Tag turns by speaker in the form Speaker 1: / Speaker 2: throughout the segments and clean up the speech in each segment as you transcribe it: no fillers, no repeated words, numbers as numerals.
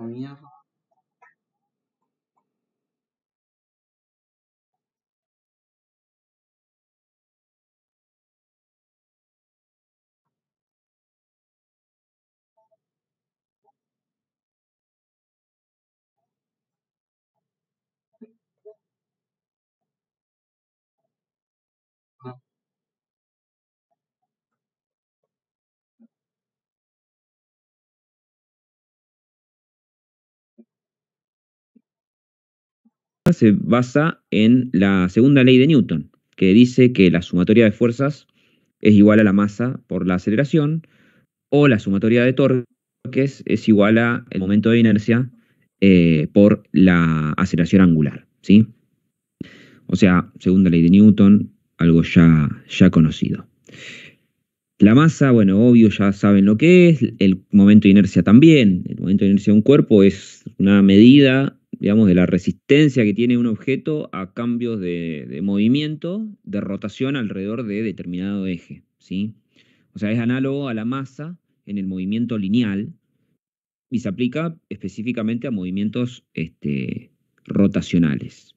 Speaker 1: Mierda.
Speaker 2: Se basa en la segunda ley de Newton, que dice que la sumatoria de fuerzas es igual a la masa por la aceleración, o la sumatoria de torques es igual a el momento de inercia por la aceleración angular, ¿sí? O sea, segunda ley de Newton, algo ya conocido. La masa, bueno, obvio, ya saben lo que es, el momento de inercia también. El momento de inercia de un cuerpo es una medida, digamos, de la resistencia que tiene un objeto a cambios de movimiento, de rotación alrededor de determinado eje, ¿sí? O sea, es análogo a la masa en el movimiento lineal y se aplica específicamente a movimientos rotacionales.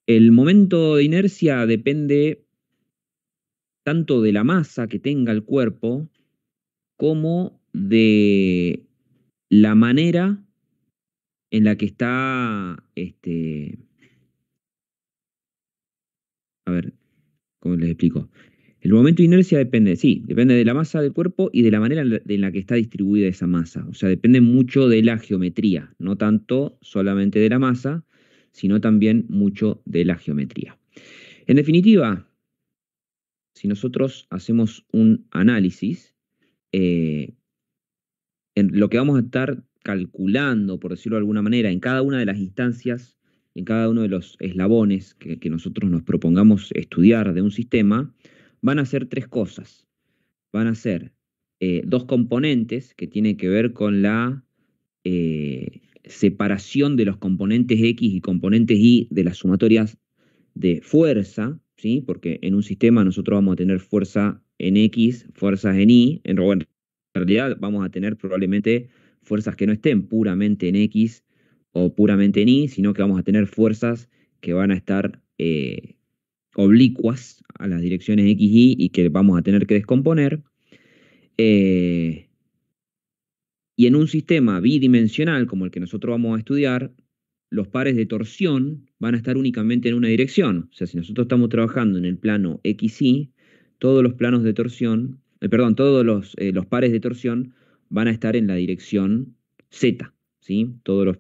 Speaker 2: El momento de inercia depende tanto de la masa que tenga el cuerpo como de la manera en la que está, a ver, ¿cómo les explico? El momento de inercia depende, sí, depende de la masa del cuerpo y de la manera en la que está distribuida esa masa. O sea, depende mucho de la geometría, no tanto solamente de la masa, sino también mucho de la geometría. En definitiva, si nosotros hacemos un análisis, eh, lo que vamos a estar calculando, por decirlo de alguna manera, en cada una de las instancias, en cada uno de los eslabones que nosotros nos propongamos estudiar de un sistema, van a ser tres cosas. Van a ser dos componentes que tienen que ver con la separación de los componentes X y componentes Y de las sumatorias de fuerza, ¿sí? Porque en un sistema nosotros vamos a tener fuerza en X, fuerzas en Y, en realidad vamos a tener probablemente fuerzas que no estén puramente en X o puramente en Y, sino que vamos a tener fuerzas que van a estar oblicuas a las direcciones X, Y que vamos a tener que descomponer. Eh, y en un sistema bidimensional como el que nosotros vamos a estudiar, los pares de torsión van a estar únicamente en una dirección. O sea, si nosotros estamos trabajando en el plano XY, todos los planos de torsión, perdón, todos los pares de torsión van a estar en la dirección Z, ¿sí? Todos los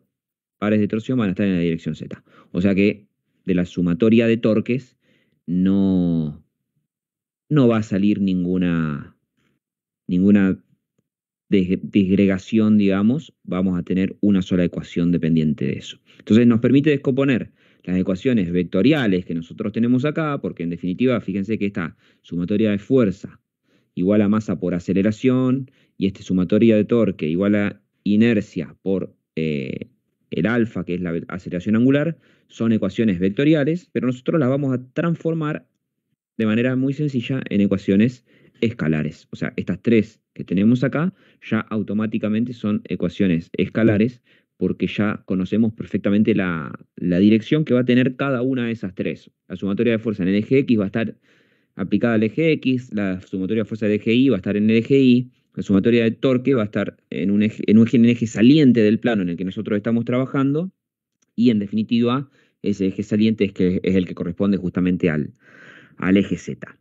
Speaker 2: pares de torsión van a estar en la dirección Z. O sea que de la sumatoria de torques no, no va a salir ninguna disgregación, digamos, vamos a tener una sola ecuación dependiente de eso. Entonces nos permite descomponer las ecuaciones vectoriales que nosotros tenemos acá, porque en definitiva, fíjense que esta sumatoria de fuerza igual a masa por aceleración y esta sumatoria de torque igual a inercia por el alfa, que es la aceleración angular, son ecuaciones vectoriales, pero nosotros las vamos a transformar de manera muy sencilla en ecuaciones escalares. O sea, estas tres que tenemos acá ya automáticamente son ecuaciones escalares porque ya conocemos perfectamente la dirección que va a tener cada una de esas tres. La sumatoria de fuerza en el eje X va a estar aplicada al eje X, la sumatoria de fuerza del eje Y va a estar en el eje Y, la sumatoria de torque va a estar en el eje saliente del plano en el que nosotros estamos trabajando, y en definitiva ese eje saliente es el que corresponde justamente al eje Z.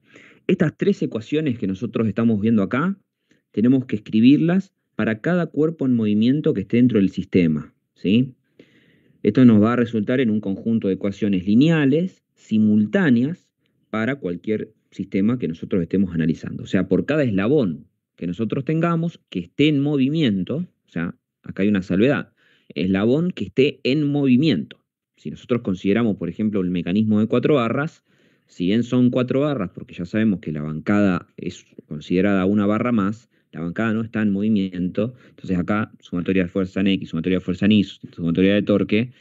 Speaker 2: Estas tres ecuaciones que nosotros estamos viendo acá, tenemos que escribirlas para cada cuerpo en movimiento que esté dentro del sistema, ¿sí? Esto nos va a resultar en un conjunto de ecuaciones lineales, simultáneas, para cualquier sistema que nosotros estemos analizando. O sea, por cada eslabón que nosotros tengamos que esté en movimiento, o sea, acá hay una salvedad, eslabón que esté en movimiento. Si nosotros consideramos, por ejemplo, el mecanismo de cuatro barras, si bien son cuatro barras, porque ya sabemos que la bancada es considerada una barra más, la bancada no está en movimiento, entonces acá sumatoria de fuerza en X, sumatoria de fuerza en Y, sumatoria de torque,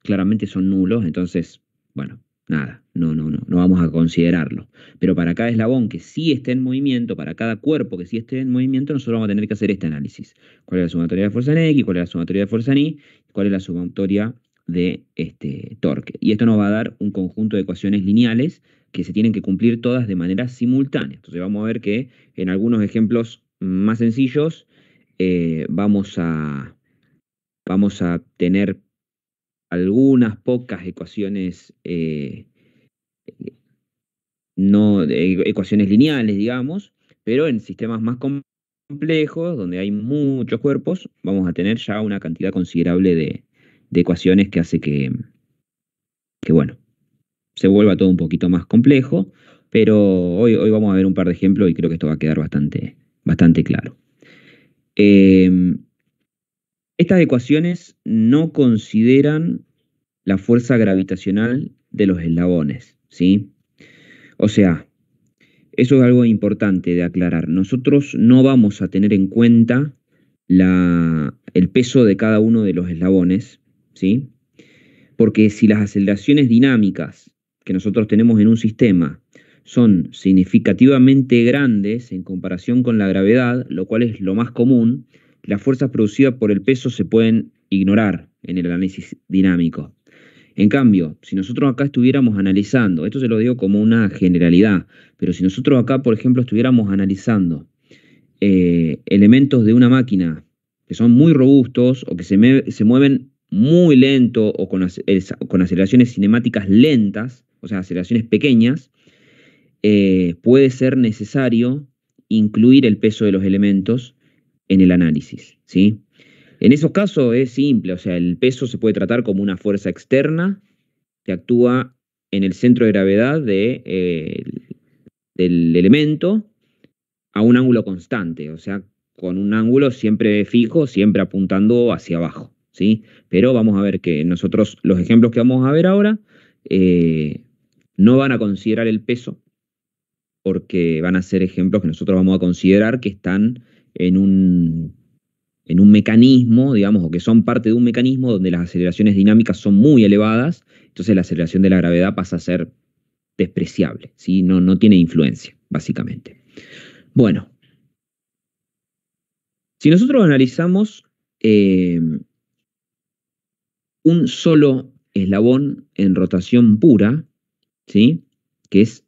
Speaker 2: claramente son nulos, entonces, bueno, nada, no vamos a considerarlo. Pero para cada eslabón que sí esté en movimiento, para cada cuerpo que sí esté en movimiento, nosotros vamos a tener que hacer este análisis. ¿Cuál es la sumatoria de fuerza en X? ¿Cuál es la sumatoria de fuerza en Y? ¿Cuál es la sumatoria de torque? Y esto nos va a dar un conjunto de ecuaciones lineales que se tienen que cumplir todas de manera simultánea. Entonces vamos a ver que en algunos ejemplos más sencillos vamos a tener algunas pocas ecuaciones, no ecuaciones lineales, digamos, pero en sistemas más complejos, donde hay muchos cuerpos, vamos a tener ya una cantidad considerable de ecuaciones que hace bueno, se vuelva todo un poquito más complejo, pero hoy vamos a ver un par de ejemplos y creo que esto va a quedar bastante claro. Estas ecuaciones no consideran la fuerza gravitacional de los eslabones, ¿sí? O sea, eso es algo importante de aclarar. Nosotros no vamos a tener en cuenta el peso de cada uno de los eslabones, ¿sí? Porque si las aceleraciones dinámicas que nosotros tenemos en un sistema son significativamente grandes en comparación con la gravedad, lo cual es lo más común, las fuerzas producidas por el peso se pueden ignorar en el análisis dinámico. En cambio, si nosotros acá estuviéramos analizando, esto se lo digo como una generalidad, pero si nosotros acá, por ejemplo, estuviéramos analizando elementos de una máquina que son muy robustos o que se mueven muy lento o con aceleraciones cinemáticas lentas, o sea, aceleraciones pequeñas, puede ser necesario incluir el peso de los elementos en el análisis, ¿sí? En esos casos es simple, o sea, el peso se puede tratar como una fuerza externa que actúa en el centro de gravedad del elemento a un ángulo constante, o sea, con un ángulo siempre fijo, siempre apuntando hacia abajo, ¿sí? Pero vamos a ver que nosotros, los ejemplos que vamos a ver ahora, no van a considerar el peso, porque van a ser ejemplos que nosotros vamos a considerar que están en un mecanismo, digamos, o que son parte de un mecanismo donde las aceleraciones dinámicas son muy elevadas, entonces la aceleración de la gravedad pasa a ser despreciable, ¿sí? No tiene influencia, básicamente. Bueno, si nosotros analizamos un solo eslabón en rotación pura, ¿sí? Que es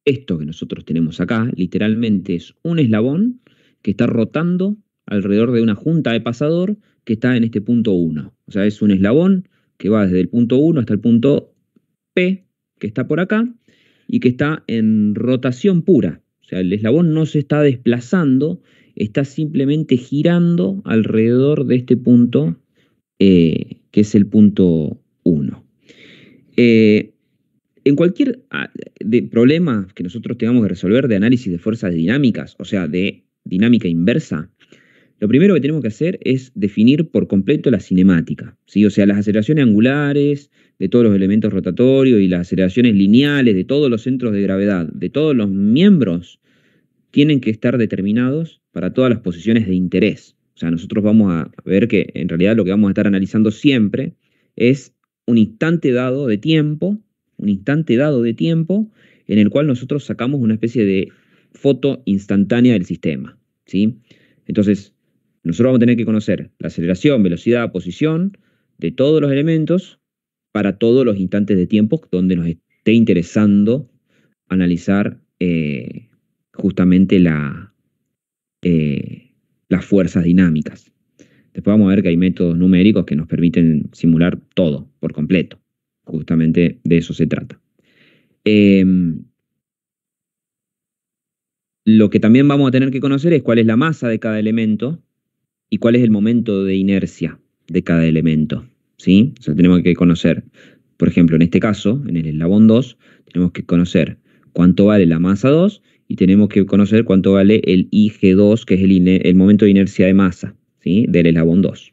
Speaker 2: esto que nosotros tenemos acá, literalmente es un eslabón que está rotando alrededor de una junta de pasador que está en este punto 1. O sea, es un eslabón que va desde el punto 1 hasta el punto P, que está por acá, y que está en rotación pura. O sea, el eslabón no se está desplazando, está simplemente girando alrededor de este punto, que es el punto 1. En cualquier problema que nosotros tengamos que resolver de análisis de fuerzas dinámicas, o sea, de dinámica inversa, lo primero que tenemos que hacer es definir por completo la cinemática, ¿sí? O sea, las aceleraciones angulares de todos los elementos rotatorios y las aceleraciones lineales de todos los centros de gravedad, de todos los miembros, tienen que estar determinados para todas las posiciones de interés. O sea, nosotros vamos a ver que en realidad lo que vamos a estar analizando siempre es un instante dado de tiempo, en el cual nosotros sacamos una especie de foto instantánea del sistema, ¿sí? Entonces, nosotros vamos a tener que conocer la aceleración, velocidad, posición de todos los elementos para todos los instantes de tiempo donde nos esté interesando analizar justamente las fuerzas dinámicas. Después vamos a ver que hay métodos numéricos que nos permiten simular todo por completo. Justamente de eso se trata. Lo que también vamos a tener que conocer es cuál es la masa de cada elemento y cuál es el momento de inercia de cada elemento, ¿sí? O sea, tenemos que conocer, por ejemplo, en este caso, en el eslabón 2, tenemos que conocer cuánto vale la masa 2 y tenemos que conocer cuánto vale el IG2, que es el momento de inercia de masa, ¿sí? Del eslabón 2.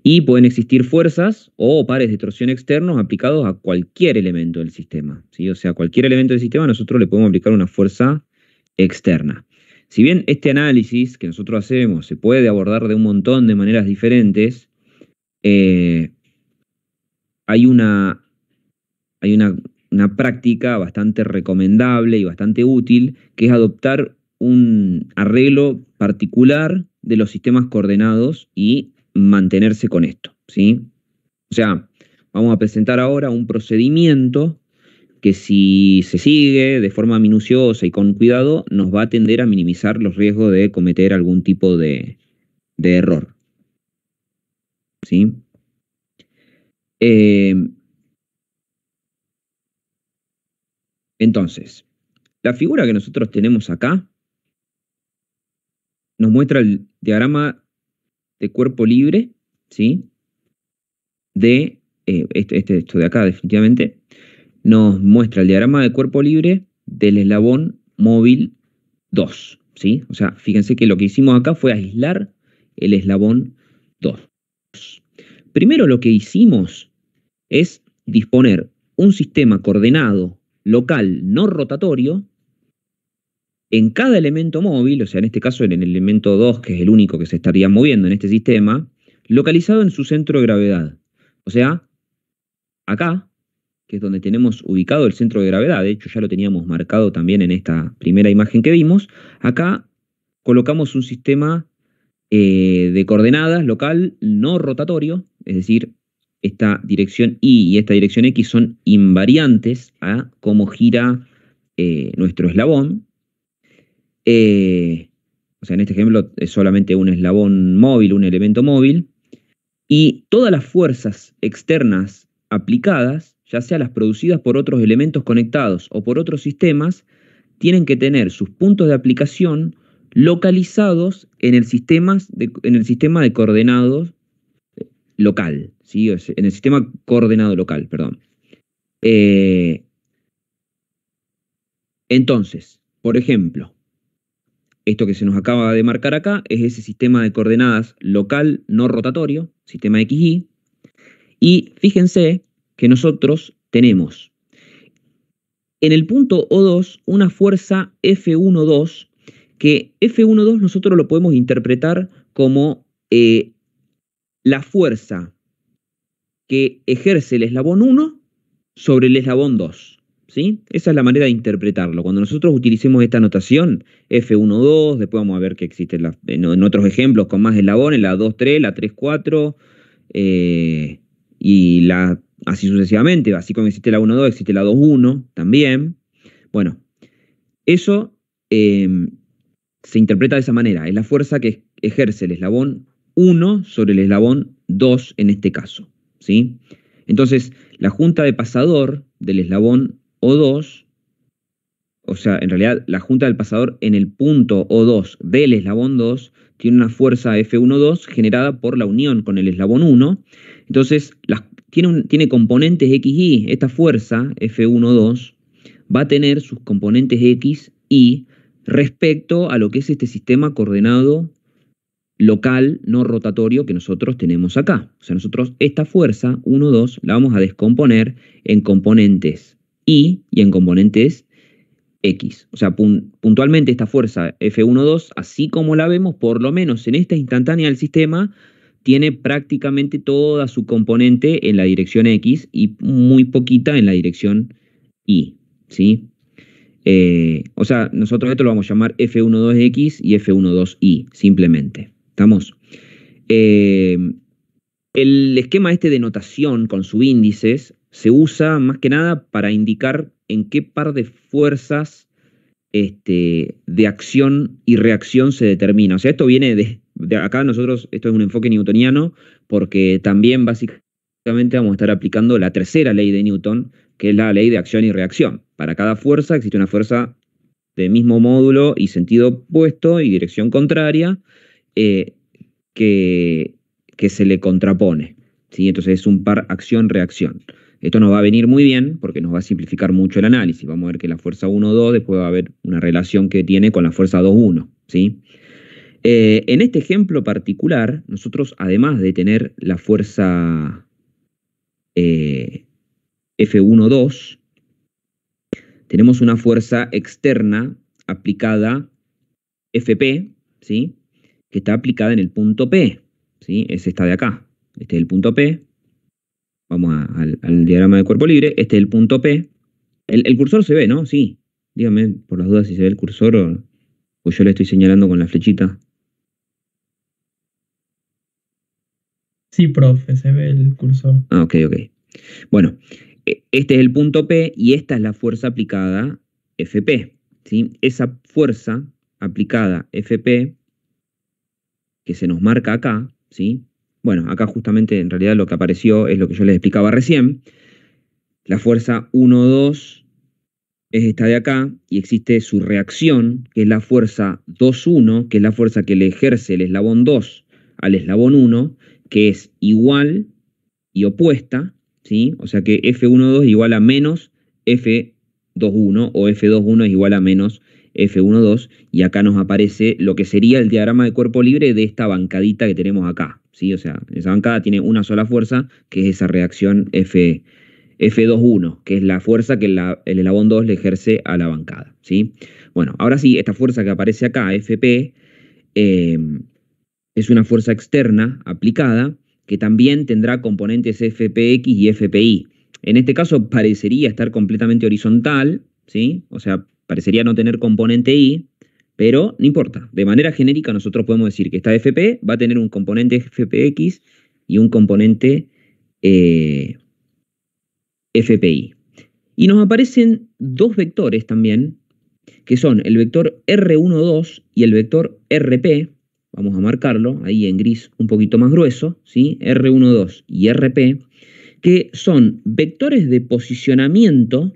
Speaker 2: Y pueden existir fuerzas o pares de torsión externos aplicados a cualquier elemento del sistema, ¿sí? O sea, a cualquier elemento del sistema nosotros le podemos aplicar una fuerza externa. Si bien este análisis que nosotros hacemos se puede abordar de un montón de maneras diferentes, hay una una práctica bastante recomendable y bastante útil, que es adoptar un arreglo particular de los sistemas coordenados y mantenerse con esto, ¿sí? O sea, vamos a presentar ahora un procedimiento que, si se sigue de forma minuciosa y con cuidado, nos va a tender a minimizar los riesgos de cometer algún tipo de error, ¿sí? Eh, entonces, la figura que nosotros tenemos acá nos muestra el diagrama de cuerpo libre, ¿sí? De esto de acá, definitivamente, nos muestra el diagrama de cuerpo libre del eslabón móvil 2, ¿sí? O sea, fíjense que lo que hicimos acá fue aislar el eslabón 2. Primero lo que hicimos es disponer un sistema coordenado local no rotatorio en cada elemento móvil, o sea, en este caso en el elemento 2, que es el único que se estaría moviendo en este sistema, localizado en su centro de gravedad. O sea, acá, que es donde tenemos ubicado el centro de gravedad, de hecho ya lo teníamos marcado también en esta primera imagen que vimos, acá colocamos un sistema de coordenadas local no rotatorio, es decir, esta dirección Y y esta dirección X son invariantes a cómo gira nuestro eslabón. O sea, en este ejemplo es solamente un eslabón móvil, un elemento móvil, y todas las fuerzas externas aplicadas, ya sea las producidas por otros elementos conectados o por otros sistemas, tienen que tener sus puntos de aplicación localizados en el sistema de coordenados local, ¿sí? En el sistema coordenado local, perdón. Entonces, por ejemplo, esto que se nos acaba de marcar acá es ese sistema de coordenadas local no rotatorio, sistema XY, y fíjense que nosotros tenemos en el punto O2 una fuerza F12, que F12 nosotros lo podemos interpretar como la fuerza que ejerce el eslabón 1 sobre el eslabón 2. ¿Sí? Esa es la manera de interpretarlo. Cuando nosotros utilicemos esta notación, F12, después vamos a ver que existe en otros ejemplos con más eslabones, la 2-3, la 3-4, y así sucesivamente. Así como existe la 1-2, existe la 2-1 también. Bueno, eso se interpreta de esa manera. Es la fuerza que ejerce el eslabón 1 sobre el eslabón 2 en este caso, ¿sí? Entonces, la junta de pasador del eslabón O2, o sea, en realidad la junta del pasador en el punto O2 del eslabón 2 tiene una fuerza F12 generada por la unión con el eslabón 1. Entonces, tiene componentes XY. Esta fuerza F12 va a tener sus componentes X y respecto a lo que es este sistema coordenado local no rotatorio que nosotros tenemos acá. O sea, nosotros esta fuerza 1, 2 la vamos a descomponer en componentes Y y en componentes X. O sea, puntualmente esta fuerza F12, así como la vemos, por lo menos en esta instantánea del sistema, tiene prácticamente toda su componente en la dirección X y muy poquita en la dirección Y, ¿sí? O sea, nosotros esto lo vamos a llamar F12X y F12Y, simplemente. ¿Estamos? El esquema este de notación con subíndices se usa más que nada para indicar en qué par de fuerzas de acción y reacción se determina. O sea, esto viene de acá nosotros, esto es un enfoque newtoniano, porque también básicamente vamos a estar aplicando la tercera ley de Newton, que es la ley de acción y reacción. Para cada fuerza existe una fuerza de mismo módulo y sentido opuesto y dirección contraria, que se le contrapone, ¿sí? Entonces es un par acción-reacción. Esto nos va a venir muy bien porque nos va a simplificar mucho el análisis. Vamos a ver que la fuerza 1-2 después va a haber una relación que tiene con la fuerza 2-1, ¿sí? En este ejemplo particular, nosotros además de tener la fuerza F12, tenemos una fuerza externa aplicada FP, ¿sí? Que está aplicada en el punto P, ¿sí? Es esta de acá. Este es el punto P. Vamos al diagrama de cuerpo libre. Este es el punto P. El cursor se ve, ¿no? Sí. Dígame por las dudas si se ve el cursor o yo le estoy señalando con la flechita.
Speaker 1: Sí, profe, se ve el cursor.
Speaker 2: Ah, ok, ok. Bueno, este es el punto P y esta es la fuerza aplicada FP, ¿sí? Esa fuerza aplicada FP que se nos marca acá, ¿sí? Bueno, acá justamente en realidad lo que apareció es lo que yo les explicaba recién. La fuerza 1,2 es esta de acá y existe su reacción, que es la fuerza 2,1, que es la fuerza que le ejerce el eslabón 2 al eslabón 1, que es igual y opuesta, ¿sí? O sea que F12 es igual a menos F21 o F21 es igual a menos F12 y acá nos aparece lo que sería el diagrama de cuerpo libre de esta bancadita que tenemos acá, ¿sí? O sea, esa bancada tiene una sola fuerza, que es esa reacción F21, que es la fuerza que el eslabón 2 le ejerce a la bancada, ¿sí? Bueno, ahora sí, esta fuerza que aparece acá, FP, eh, es una fuerza externa aplicada que también tendrá componentes FPX y FPI. En este caso parecería estar completamente horizontal, ¿sí? O sea, parecería no tener componente I, pero no importa. De manera genérica nosotros podemos decir que esta FP va a tener un componente FPX y un componente eh, FPI. Y nos aparecen dos vectores también, que son el vector R12 y el vector RP. Vamos a marcarlo ahí en gris un poquito más grueso, ¿sí? R12 y RP, que son vectores de posicionamiento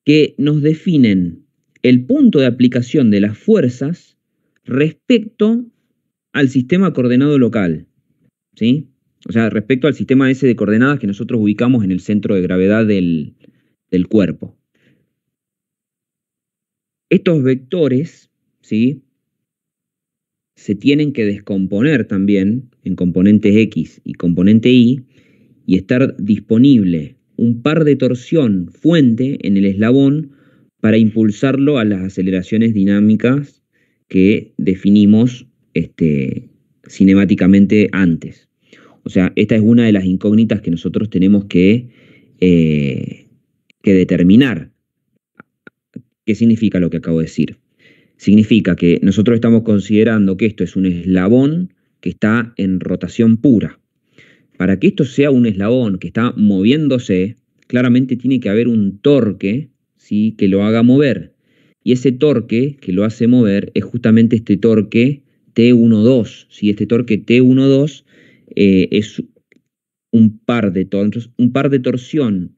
Speaker 2: que nos definen el punto de aplicación de las fuerzas respecto al sistema coordenado local, ¿sí? O sea, respecto al sistema ese de coordenadas que nosotros ubicamos en el centro de gravedad del cuerpo. Estos vectores, ¿sí? Se tienen que descomponer también en componentes X y componente Y y estar disponible un par de torsión fuente en el eslabón para impulsarlo a las aceleraciones dinámicas que definimos cinemáticamente antes. O sea, esta es una de las incógnitas que nosotros tenemos eh, que determinar. ¿Qué significa lo que acabo de decir? Significa que nosotros estamos considerando que esto es un eslabón que está en rotación pura. Para que esto sea un eslabón que está moviéndose, claramente tiene que haber un torque, ¿sí?, que lo haga mover. Y ese torque que lo hace mover es justamente este torque T12. ¿Sí? Este torque T12 es un par de torsión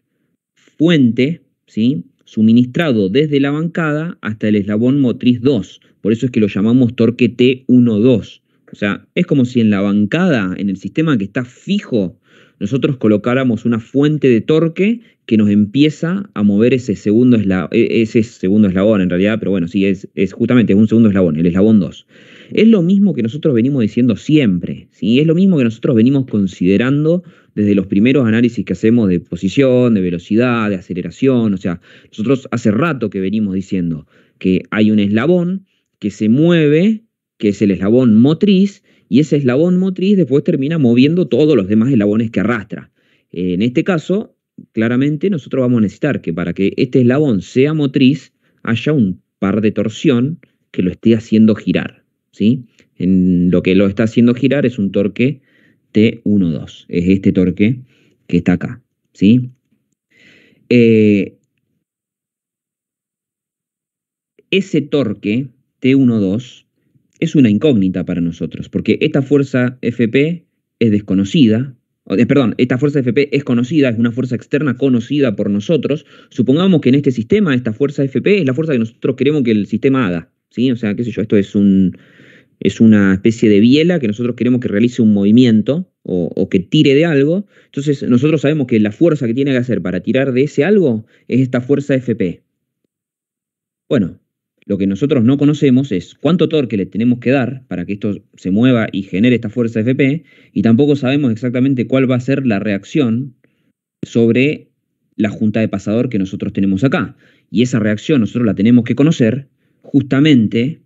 Speaker 2: fuente, ¿sí?, suministrado desde la bancada hasta el eslabón motriz 2. Por eso es que lo llamamos torque T12. O sea, es como si en la bancada, en el sistema que está fijo, nosotros colocáramos una fuente de torque que nos empieza a mover ese segundo eslabón en realidad, pero bueno, sí, es justamente un segundo eslabón, el eslabón 2. Es lo mismo que nosotros venimos diciendo siempre, ¿sí? Es lo mismo que nosotros venimos considerando desde los primeros análisis que hacemos de posición, de velocidad, de aceleración. O sea, nosotros hace rato que venimos diciendo que hay un eslabón que se mueve, que es el eslabón motriz, y ese eslabón motriz después termina moviendo todos los demás eslabones que arrastra. En este caso, claramente nosotros vamos a necesitar que para que este eslabón sea motriz haya un par de torsión que lo esté haciendo girar, ¿sí? En lo que lo está haciendo girar es un torque T12, es este torque que está acá, ¿sí? Eh, Ese torque T12 es una incógnita para nosotros, porque esta fuerza FP es desconocida, perdón, esta fuerza FP es conocida, es una fuerza externa conocida por nosotros. Supongamos que en este sistema esta fuerza FP es la fuerza que nosotros queremos que el sistema haga, ¿sí? O sea, qué sé yo, esto es una especie de biela que nosotros queremos que realice un movimiento o que tire de algo. Entonces nosotros sabemos que la fuerza que tiene que hacer para tirar de ese algo es esta fuerza FP. Bueno, lo que nosotros no conocemos es cuánto torque le tenemos que dar para que esto se mueva y genere esta fuerza FP, y tampoco sabemos exactamente cuál va a ser la reacción sobre la junta de pasador que nosotros tenemos acá. Y esa reacción nosotros la tenemos que conocer justamente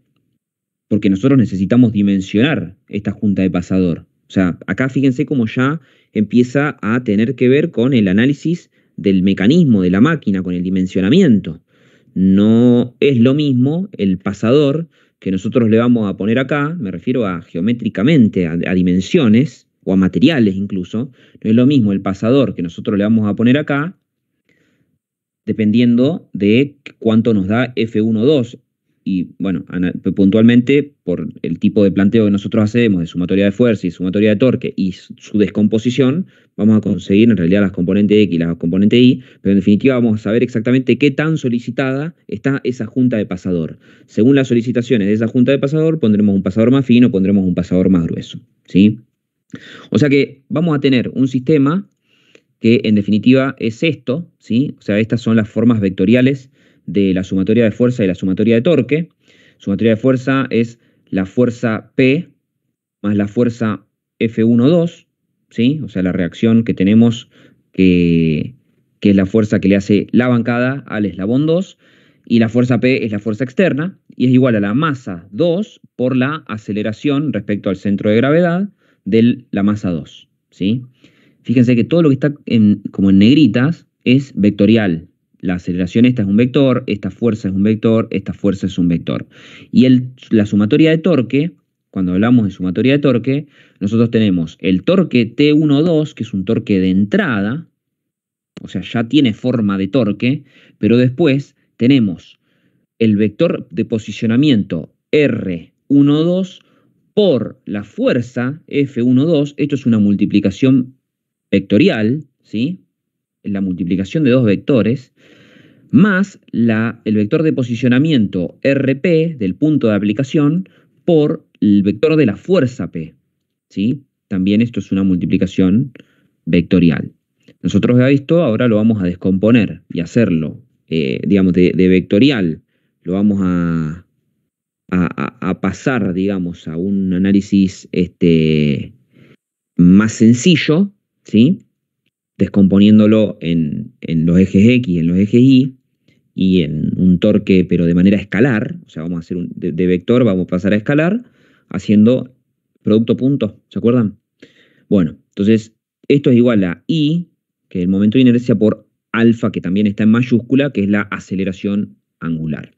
Speaker 2: porque nosotros necesitamos dimensionar esta junta de pasador. O sea, acá fíjense cómo ya empieza a tener que ver con el análisis del mecanismo de la máquina con el dimensionamiento. No es lo mismo el pasador que nosotros le vamos a poner acá, me refiero a geométricamente, a dimensiones o a materiales incluso, no es lo mismo el pasador que nosotros le vamos a poner acá, dependiendo de cuánto nos da F1,2. Y bueno, puntualmente por el tipo de planteo que nosotros hacemos de sumatoria de fuerza y sumatoria de torque y su descomposición, vamos a conseguir en realidad las componentes X y las componentes Y, pero en definitiva vamos a saber exactamente qué tan solicitada está esa junta de pasador. Según las solicitaciones de esa junta de pasador, pondremos un pasador más fino, pondremos un pasador más grueso, ¿sí? O sea que vamos a tener un sistema que en definitiva es esto, ¿sí? O sea, estas son las formas vectoriales de la sumatoria de fuerza y la sumatoria de torque. Sumatoria de fuerza es la fuerza P más la fuerza F1,2, ¿sí? O sea, la reacción que tenemos que es la fuerza que le hace la bancada al eslabón 2, y la fuerza P es la fuerza externa, y es igual a la masa 2 por la aceleración respecto al centro de gravedad de la masa 2, ¿sí? Fíjense que todo lo que está como en negritas es vectorial. La aceleración esta es un vector, esta fuerza es un vector, esta fuerza es un vector. Y la sumatoria de torque, cuando hablamos de sumatoria de torque, nosotros tenemos el torque T12, que es un torque de entrada, o sea, ya tiene forma de torque, pero después tenemos el vector de posicionamiento R12 por la fuerza F12, esto es una multiplicación vectorial, ¿sí? La multiplicación de dos vectores, más el vector de posicionamiento RP del punto de aplicación por el vector de la fuerza P, ¿sí? También esto es una multiplicación vectorial. Nosotros esto ahora lo vamos a descomponer y hacerlo, digamos, de vectorial, lo vamos a pasar, digamos, a un análisis más sencillo, ¿sí? Descomponiéndolo en los ejes X y en los ejes Y en un torque, pero de manera escalar, o sea, vamos a hacer de vector, vamos a pasar a escalar, haciendo producto punto, ¿se acuerdan? Bueno, entonces, esto es igual a I, que es el momento de inercia, por alfa, que también está en mayúscula, que es la aceleración angular.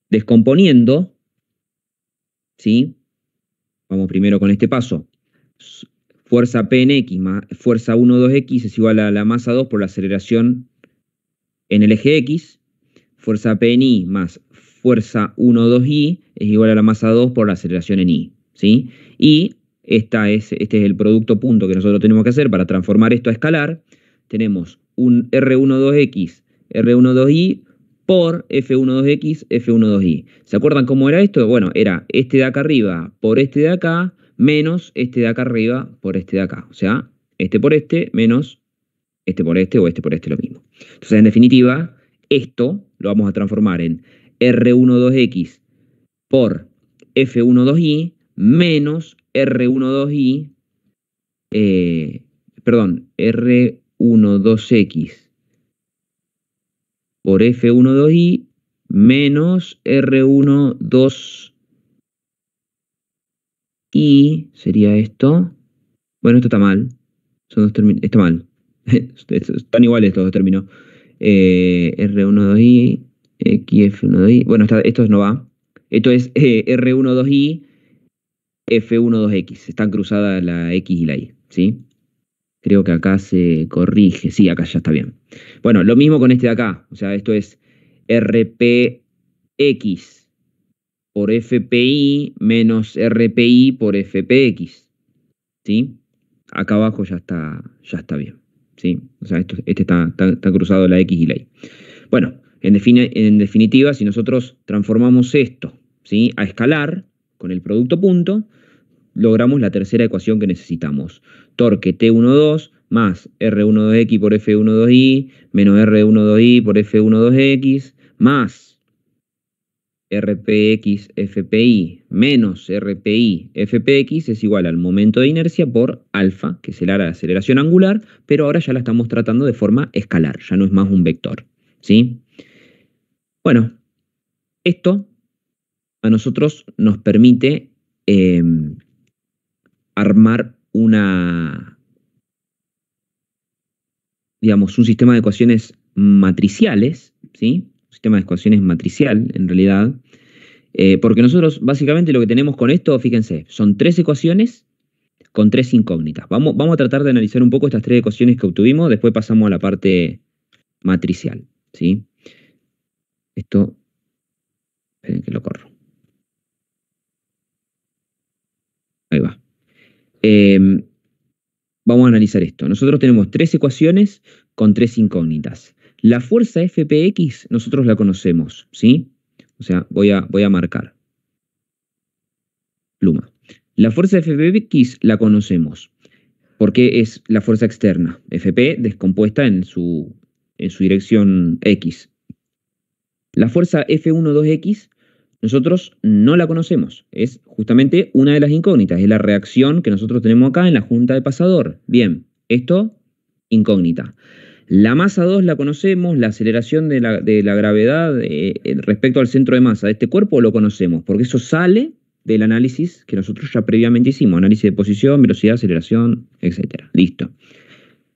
Speaker 2: Descomponiendo, ¿sí? Vamos primero con este paso. Fuerza P en X más fuerza 1, 2X es igual a la masa 2 por la aceleración en el eje X. Fuerza P en Y más fuerza 1, 2Y es igual a la masa 2 por la aceleración en Y, ¿sí? Y este es el producto punto que nosotros tenemos que hacer para transformar esto a escalar. Tenemos un R12X, R12Y por F12X, F12Y. ¿Se acuerdan cómo era esto? Bueno, era este de acá arriba por este de acá, menos este de acá arriba por este de acá. O sea, este por este menos este por este o este por este, lo mismo. Entonces, en definitiva, esto lo vamos a transformar en R12X por F12Y menos R12Y, perdón, R12X por F12Y menos R12Y, sería esto. Bueno, esto está mal. Son dos términos, está mal. Están iguales estos dos términos. R12Y, XF12Y. Bueno, esto no va. Esto es R12Y, F12X. Están cruzadas la X y la Y, ¿sí? Creo que acá se corrige. Sí, acá ya está bien. Bueno, lo mismo con este de acá. O sea, esto es RPX por FPI menos RPI por FPX, ¿sí? Acá abajo ya está bien, ¿sí? O sea, este está cruzado la X y la Y. Bueno, en definitiva, si nosotros transformamos esto, ¿sí?, a escalar con el producto punto, logramos la tercera ecuación que necesitamos. Torque T12 más R12X por F12Y menos R12Y por F12X más RPX FPI menos RPI FPX es igual al momento de inercia por alfa, que es el área de aceleración angular, pero ahora ya la estamos tratando de forma escalar, ya no es más un vector, ¿sí? Bueno, esto a nosotros nos permite armar digamos, un sistema de ecuaciones matriciales, ¿sí? Un sistema de ecuaciones matricial, en realidad, porque nosotros básicamente lo que tenemos con esto, fíjense, son tres ecuaciones con tres incógnitas. Vamos a tratar de analizar un poco estas tres ecuaciones que obtuvimos, después pasamos a la parte matricial, ¿sí? Esto, esperen que lo corro. Ahí va. Eh, Vamos a analizar esto. Nosotros tenemos tres ecuaciones con tres incógnitas. La fuerza Fpx nosotros la conocemos, ¿sí? O sea, voy a marcar pluma. La fuerza Fpx la conocemos porque es la fuerza externa. Fp descompuesta en su dirección x. La fuerza F12X nosotros no la conocemos. Es justamente una de las incógnitas. Es la reacción que nosotros tenemos acá en la junta de pasador. Bien, esto, incógnita. La masa 2 la conocemos, la aceleración de la gravedad respecto al centro de masa de este cuerpo lo conocemos, porque eso sale del análisis que nosotros ya previamente hicimos, análisis de posición, velocidad, aceleración, etc. Listo.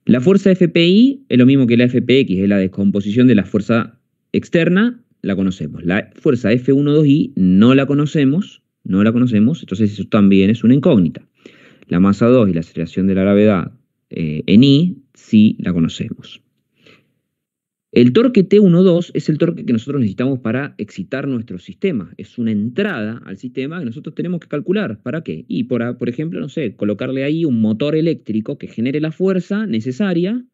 Speaker 2: La fuerza FPI es lo mismo que la FPX, es la descomposición de la fuerza externa, la conocemos. La fuerza F12I no la conocemos, entonces eso también es una incógnita. La masa 2 y la aceleración de la gravedad en I sí la conocemos. El torque T12 es el torque que nosotros necesitamos para excitar nuestro sistema. Es una entrada al sistema que nosotros tenemos que calcular. ¿Para qué? Y por ejemplo, no sé, colocarle ahí un motor eléctrico que genere la fuerza necesaria,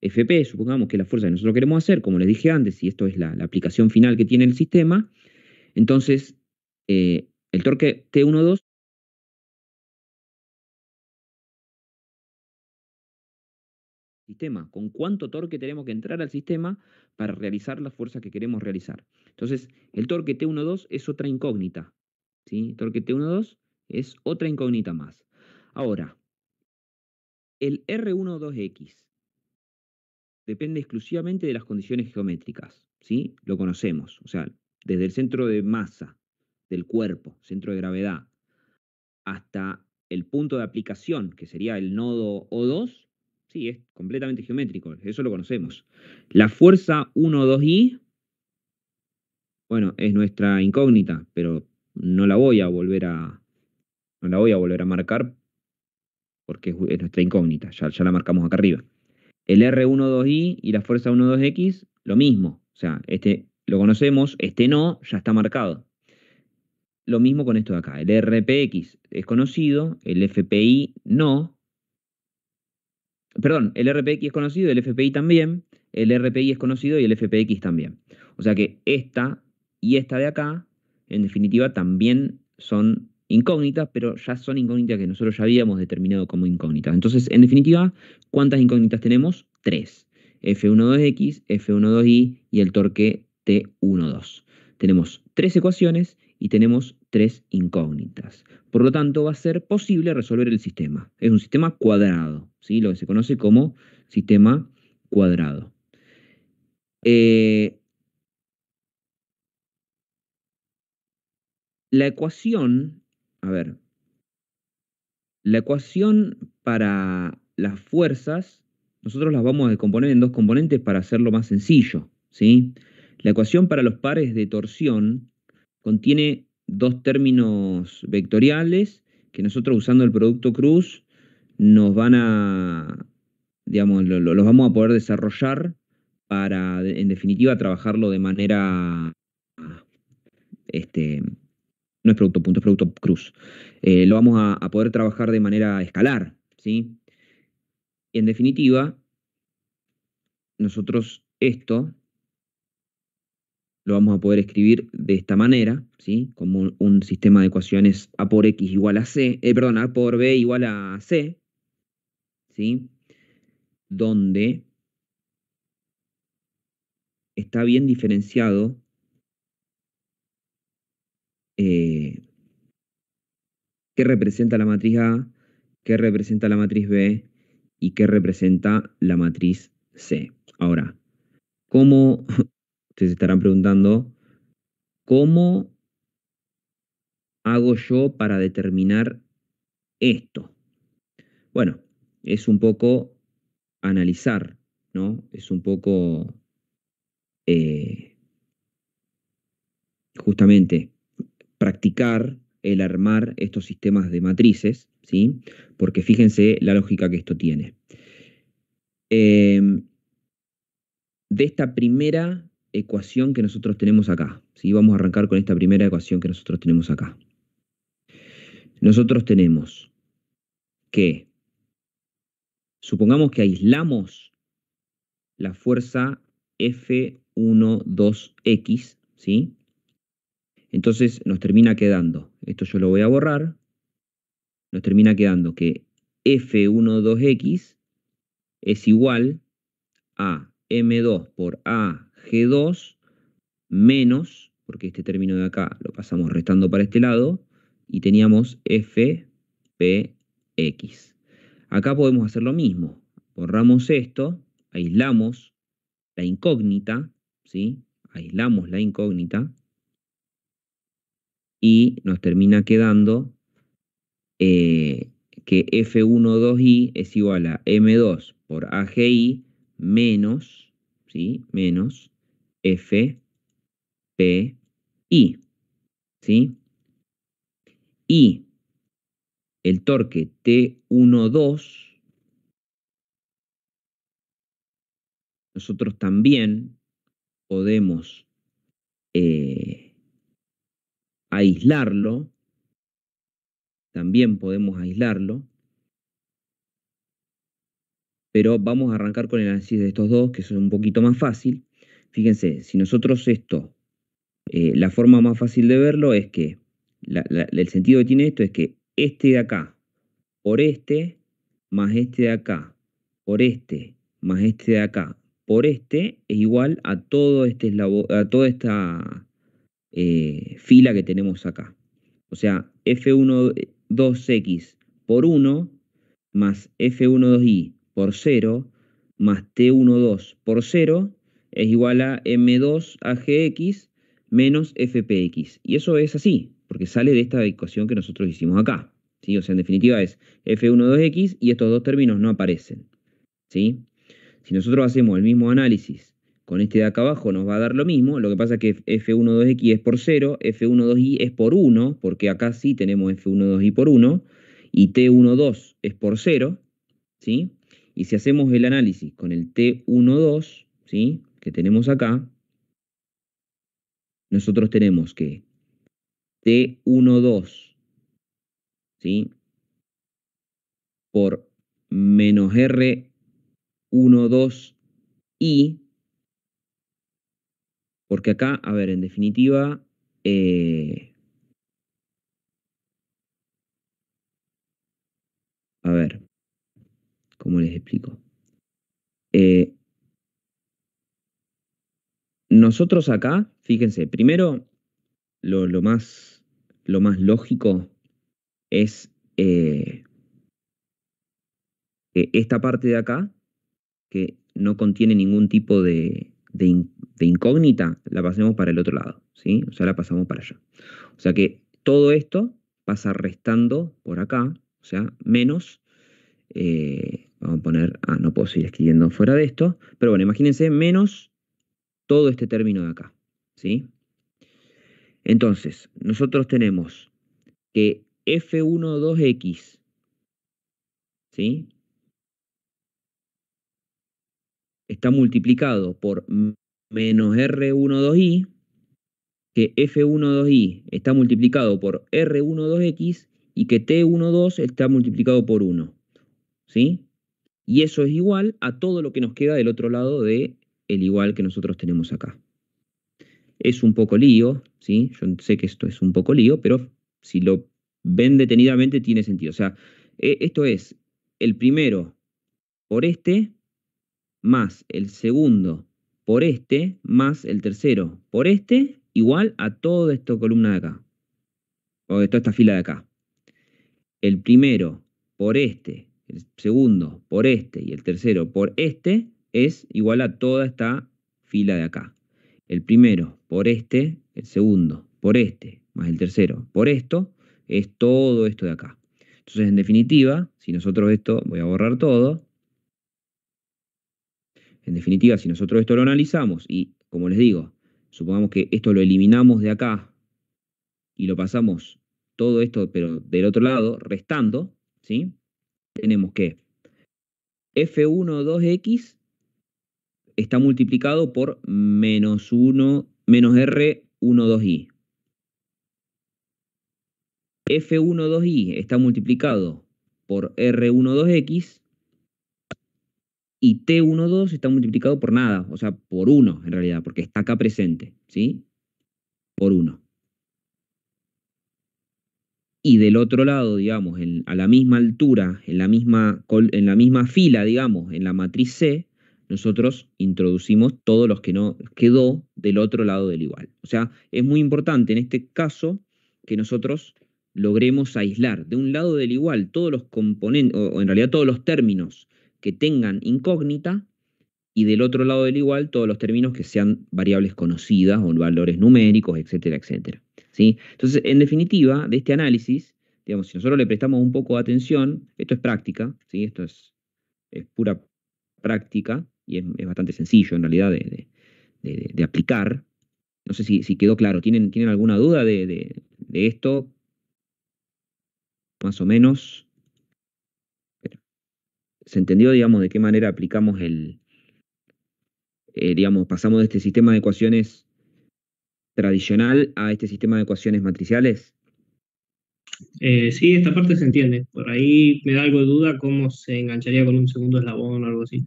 Speaker 2: FP, supongamos que es la fuerza que nosotros queremos hacer, como les dije antes, y esto es la aplicación final que tiene el sistema. Entonces, el torque T12 sistema, con cuánto torque tenemos que entrar al sistema para realizar la fuerza que queremos realizar. Entonces, el torque T12 es otra incógnita, ¿sí? Torque T12 es otra incógnita más. Ahora, el R12X depende exclusivamente de las condiciones geométricas, ¿sí? Lo conocemos, o sea, desde el centro de masa del cuerpo, centro de gravedad, hasta el punto de aplicación, que sería el nodo O2, sí, es completamente geométrico, eso lo conocemos. La fuerza 1,2i, bueno, es nuestra incógnita, pero no la voy a volver a, no la voy a volver a marcar porque es nuestra incógnita, ya la marcamos acá arriba. El R12i y la fuerza 1,2x, lo mismo, o sea, este lo conocemos, este no, ya está marcado. Lo mismo con esto de acá, el RPX es conocido, el FPI no. Perdón, el RPX es conocido, el FPI también, el RPI es conocido y el FPX también. O sea que esta y esta de acá, en definitiva, también son incógnitas, pero ya son incógnitas que nosotros ya habíamos determinado como incógnitas. Entonces, en definitiva, ¿cuántas incógnitas tenemos? Tres. F12X, F12I y el torque T12. Tenemos tres ecuaciones y tenemos tres incógnitas. Por lo tanto, va a ser posible resolver el sistema. Es un sistema cuadrado, ¿sí? Lo que se conoce como sistema cuadrado. Eh, la ecuación, a ver, la ecuación para las fuerzas, nosotros las vamos a descomponer en dos componentes para hacerlo más sencillo, ¿sí? La ecuación para los pares de torsión contiene dos términos vectoriales que nosotros usando el producto cruz nos van a, digamos, los vamos a poder desarrollar para, en definitiva, trabajarlo de manera, este, no es producto punto, es producto cruz. Lo vamos a poder trabajar de manera escalar, ¿sí? Y en definitiva, nosotros esto lo vamos a poder escribir de esta manera, ¿sí? Como un sistema de ecuaciones A por X igual a C, perdón, A por B igual a C, ¿sí? Donde está bien diferenciado eh, qué representa la matriz A, qué representa la matriz B y qué representa la matriz C. Ahora, ¿cómo? Ustedes se estarán preguntando, ¿cómo hago yo para determinar esto? Bueno, es un poco analizar. ¿no? Es un poco justamente practicar el armar estos sistemas de matrices, ¿sí? Porque fíjense la lógica que esto tiene. De esta primera ecuación que nosotros tenemos acá, ¿sí? Vamos a arrancar con esta primera ecuación que nosotros tenemos acá. Nosotros tenemos que, supongamos que aislamos la fuerza F12X, ¿sí? Entonces nos termina quedando, esto yo lo voy a borrar, nos termina quedando que F12X es igual a M2 por AG2 menos, porque este término de acá lo pasamos restando para este lado, y teníamos FPX. Acá podemos hacer lo mismo. Borramos esto, aislamos la incógnita, ¿sí? Aislamos la incógnita y nos termina quedando que F12I es igual a M2 por AGI menos, ¿sí? Menos FPI, ¿sí? Y el torque T12, nosotros también podemos aislarlo, pero vamos a arrancar con el análisis de estos dos, que son un poquito más fácil. Fíjense, si nosotros esto, la forma más fácil de verlo es que, el sentido que tiene esto es que este de acá por este, más este de acá por este, más este de acá por este, es igual a todo este a toda esta fila que tenemos acá. O sea, F12X por 1 más F12I por 0 más T12 por 0 es igual a M2AGX menos FPX. Y eso es así, porque sale de esta ecuación que nosotros hicimos acá, ¿sí? O sea, en definitiva es F12X y estos dos términos no aparecen, ¿sí? Si nosotros hacemos el mismo análisis con este de acá abajo, nos va a dar lo mismo. Lo que pasa es que F12X es por 0, F12I es por 1, porque acá sí tenemos F12I por 1, y T12 es por 0, ¿sí? Y si hacemos el análisis con el T12, ¿sí? Que tenemos acá, nosotros tenemos que T12, ¿sí? Por menos R12I, porque acá, a ver, en definitiva, a ver, ¿cómo les explico? Eh, nosotros acá, fíjense, primero lo más lógico es que esta parte de acá, que no contiene ningún tipo de incógnita, la pasemos para el otro lado, ¿sí? O sea, la pasamos para allá. O sea que todo esto pasa restando por acá, o sea, menos, vamos a poner, no puedo seguir escribiendo fuera de esto, pero bueno, imagínense menos todo este término de acá, ¿sí? Entonces, nosotros tenemos que F12X, ¿sí? Está multiplicado por menos R12I, que F12I está multiplicado por R12X y que T12 está multiplicado por 1, ¿sí? Y eso es igual a todo lo que nos queda del otro lado de el igual que nosotros tenemos acá. Es un poco lío, ¿sí? Yo sé que esto es un poco lío, pero si lo ven detenidamente tiene sentido. O sea, esto es el primero por este, más el segundo por este, más el tercero por este, igual a toda esta columna de acá, o de toda esta fila de acá. El primero por este, el segundo por este y el tercero por este es igual a toda esta fila de acá. El primero por este, el segundo por este, más el tercero por esto, es todo esto de acá. Entonces, en definitiva, si nosotros esto, voy a borrar todo, En definitiva, si nosotros esto lo analizamos y, como les digo, supongamos que esto lo eliminamos de acá y lo pasamos todo esto, pero del otro lado, restando, ¿sí? Tenemos que F12X está multiplicado por menos R12Y. F12Y está multiplicado por R12X y T12 está multiplicado por nada, o sea, por 1 en realidad, porque está acá presente, ¿sí? Por 1. Y del otro lado, digamos, a la misma altura, en la misma fila, digamos, en la matriz C, nosotros introducimos todos los que no quedó del otro lado del igual. O sea, es muy importante en este caso que nosotros logremos aislar de un lado del igual todos los componentes, o en realidad todos los términos que tengan incógnita, y del otro lado del igual todos los términos que sean variables conocidas o valores numéricos, etcétera, etcétera. ¿Sí? Entonces, en definitiva, de este análisis, digamos, si nosotros le prestamos un poco de atención, esto es práctica, ¿sí? Esto es pura práctica y es bastante sencillo en realidad de aplicar. No sé si quedó claro. ¿Tienen alguna duda de esto? Más o menos. ¿Se entendió, digamos, de qué manera aplicamos digamos, pasamos de este sistema de ecuaciones tradicional a este sistema de ecuaciones matriciales?
Speaker 3: Sí, esta parte se entiende. Por ahí me da algo de duda cómo se engancharía con un segundo eslabón o algo así.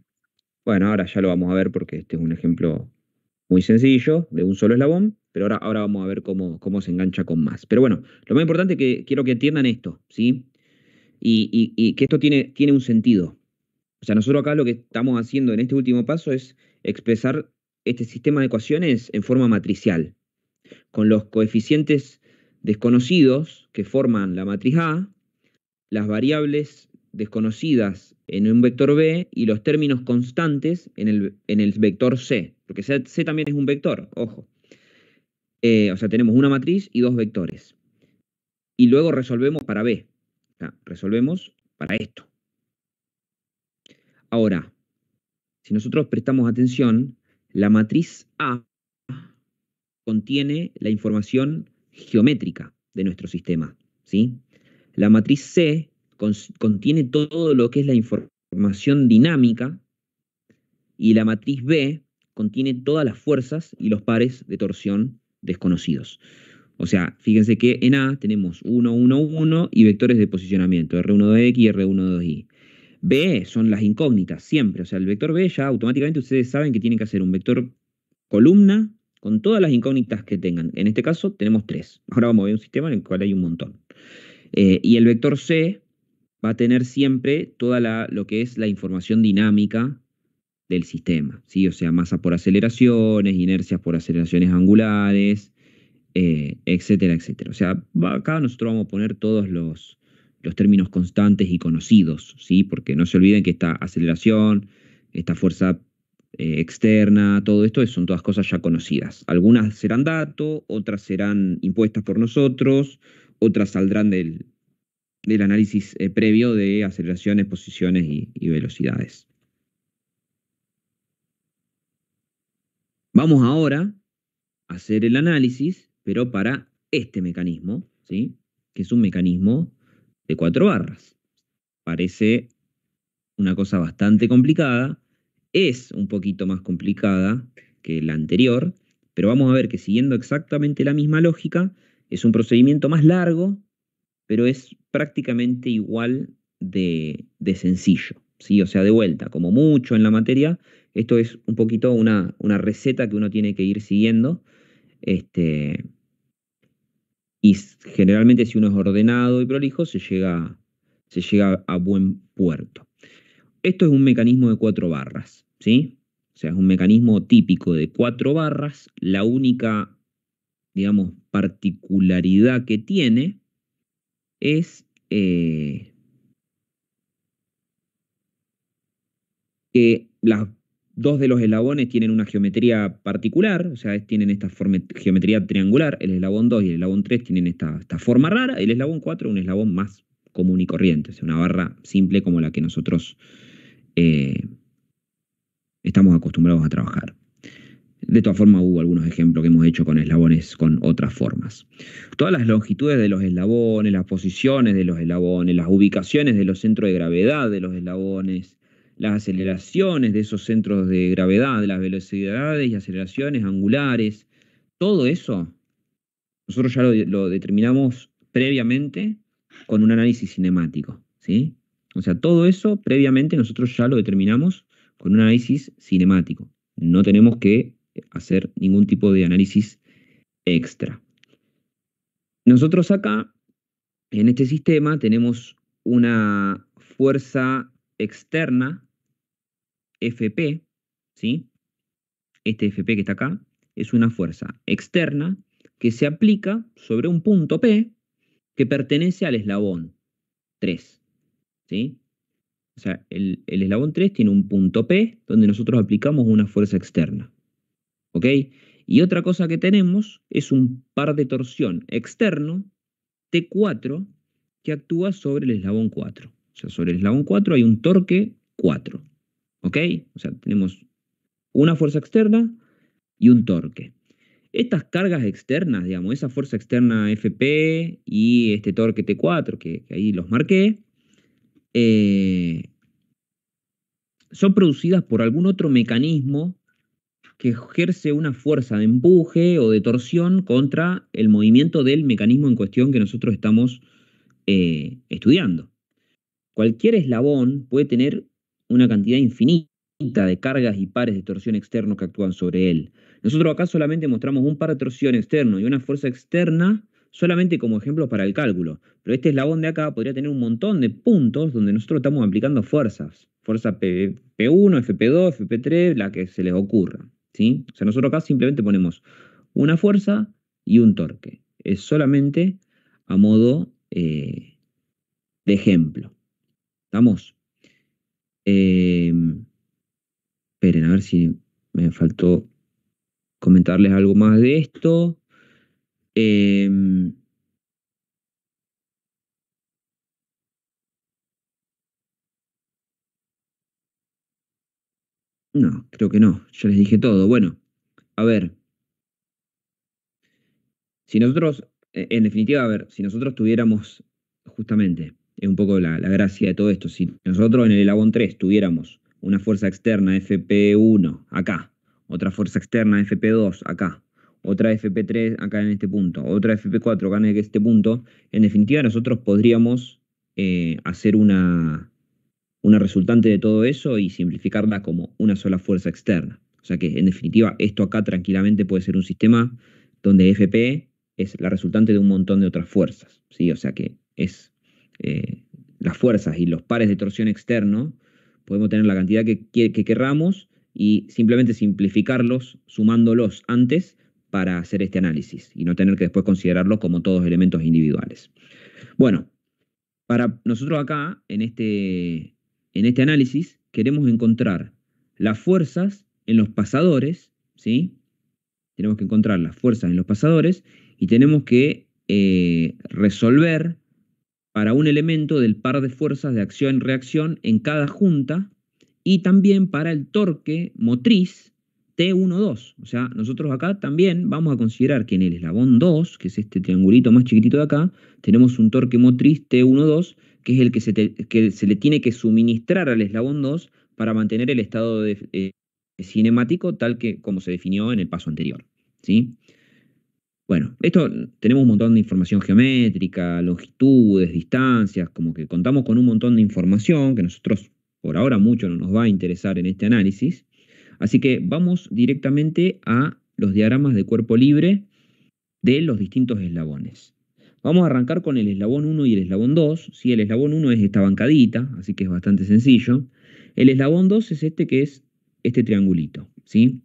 Speaker 2: Bueno, ahora ya lo vamos a ver porque este es un ejemplo muy sencillo de un solo eslabón, pero ahora vamos a ver cómo se engancha con más. Pero bueno, lo más importante es que quiero que entiendan esto, ¿sí? Y que esto tiene un sentido. O sea, nosotros acá lo que estamos haciendo en este último paso es expresar este sistema de ecuaciones en forma matricial, con los coeficientes desconocidos que forman la matriz A, las variables desconocidas en un vector B y los términos constantes en el vector C, porque C también es un vector, ojo. O sea, tenemos una matriz y dos vectores. Y luego resolvemos para B. O sea, resolvemos para esto. Ahora, si nosotros prestamos atención, la matriz A contiene la información geométrica de nuestro sistema, ¿sí? La matriz C contiene todo lo que es la información dinámica y la matriz B contiene todas las fuerzas y los pares de torsión desconocidos. O sea, fíjense que en A tenemos 1, 1, 1 y vectores de posicionamiento, R12X y R12Y. B son las incógnitas, siempre. O sea, el vector B ya automáticamente ustedes saben que tienen que hacer un vector columna con todas las incógnitas que tengan. En este caso tenemos 3. Ahora vamos a ver un sistema en el cual hay un montón. Y el vector C va a tener siempre toda lo que es la información dinámica del sistema, ¿sí? O sea, masa por aceleraciones, inercias por aceleraciones angulares, etcétera, etcétera. O sea, acá nosotros vamos a poner todos los términos constantes y conocidos, ¿sí? Porque no se olviden que esta aceleración, esta fuerza externa, todo esto son todas cosas ya conocidas. Algunas serán datos, otras serán impuestas por nosotros, otras saldrán del análisis previo de aceleraciones, posiciones y velocidades. Vamos ahora a hacer el análisis, pero para este mecanismo, ¿sí? Que es un mecanismo de 4 barras. Parece una cosa bastante complicada, es un poquito más complicada que la anterior, pero vamos a ver que siguiendo exactamente la misma lógica, es un procedimiento más largo, pero es prácticamente igual de sencillo, ¿sí? O sea, de vuelta, como mucho en la materia, esto es un poquito una receta que uno tiene que ir siguiendo, y generalmente si uno es ordenado y prolijo, se llega a buen puerto. Esto es un mecanismo de 4 barras, ¿sí? O sea, es un mecanismo típico de 4 barras. La única, digamos, particularidad que tiene es que las dos de los eslabones tienen una geometría particular, o sea, tienen esta geometría triangular. El eslabón 2 y el eslabón 3 tienen esta forma rara. El eslabón 4 es un eslabón más común y corriente, o sea, una barra simple como la que nosotros estamos acostumbrados a trabajar. De todas formas, hubo algunos ejemplos que hemos hecho con eslabones con otras formas. Todas las longitudes de los eslabones, las posiciones de los eslabones, las ubicaciones de los centros de gravedad de los eslabones, las aceleraciones de esos centros de gravedad, las velocidades y aceleraciones angulares, todo eso nosotros ya lo determinamos previamente con un análisis cinemático, ¿sí? O sea, todo eso previamente nosotros ya lo determinamos con un análisis cinemático. No tenemos que hacer ningún tipo de análisis extra. Nosotros acá, en este sistema, tenemos una fuerza externa, Fp, ¿sí? Este Fp que está acá es una fuerza externa que se aplica sobre un punto P que pertenece al eslabón 3, ¿sí? O sea, el eslabón 3 tiene un punto P donde nosotros aplicamos una fuerza externa, ¿ok? Y otra cosa que tenemos es un par de torsión externo, T4, que actúa sobre el eslabón 4. O sea, sobre el eslabón 4 hay un torque 4, ¿ok? O sea, tenemos una fuerza externa y un torque. Estas cargas externas, digamos, esa fuerza externa Fp y este torque T4, que ahí los marqué, son producidas por algún otro mecanismo que ejerce una fuerza de empuje o de torsión contra el movimiento del mecanismo en cuestión que nosotros estamos estudiando. Cualquier eslabón puede tener una cantidad infinita de cargas y pares de torsión externos que actúan sobre él. Nosotros acá solamente mostramos un par de torsión externo y una fuerza externa solamente como ejemplos para el cálculo. Pero este eslabón de acá podría tener un montón de puntos donde nosotros estamos aplicando fuerzas. Fuerza P1, Fp2, Fp3, la que se les ocurra, ¿sí? O sea, nosotros acá simplemente ponemos una fuerza y un torque. Es solamente a modo de ejemplo. ¿Estamos? Esperen, a ver si me faltó comentarles algo más de esto. No, creo que no. Ya les dije todo. Bueno, a ver. Si nosotros, en definitiva, a ver, si nosotros tuviéramos, justamente, es un poco la gracia de todo esto, si nosotros en el eslabón 3 tuviéramos una fuerza externa Fp1 acá, otra fuerza externa Fp2 acá, otra Fp3 acá en este punto, otra Fp4 acá en este punto, en definitiva nosotros podríamos hacer una resultante de todo eso y simplificarla como una sola fuerza externa. O sea que, en definitiva, esto acá tranquilamente puede ser un sistema donde Fp es la resultante de un montón de otras fuerzas, ¿sí? O sea que es las fuerzas y los pares de torsión externo, podemos tener la cantidad que querramos y simplemente simplificarlos sumándolos antes para hacer este análisis y no tener que después considerarlos como todos elementos individuales. Bueno, para nosotros acá, en este análisis, queremos encontrar las fuerzas en los pasadores, ¿sí? Tenemos que encontrar las fuerzas en los pasadores y tenemos que resolver para un elemento del par de fuerzas de acción-reacción en cada junta y también para el torque motriz T12. O sea, nosotros acá también vamos a considerar que en el eslabón 2, que es este triangulito más chiquitito de acá, tenemos un torque motriz T12, que es el que se le tiene que suministrar al eslabón 2 para mantener el estado cinemático tal que como se definió en el paso anterior, ¿sí? Bueno, esto tenemos un montón de información geométrica, longitudes, distancias, como que contamos con un montón de información que nosotros por ahora mucho no nos va a interesar en este análisis. Así que vamos directamente a los diagramas de cuerpo libre de los distintos eslabones. Vamos a arrancar con el eslabón 1 y el eslabón 2. ¿Sí? El eslabón 1 es esta bancadita, así que es bastante sencillo. El eslabón 2 es este que es este triangulito, ¿sí?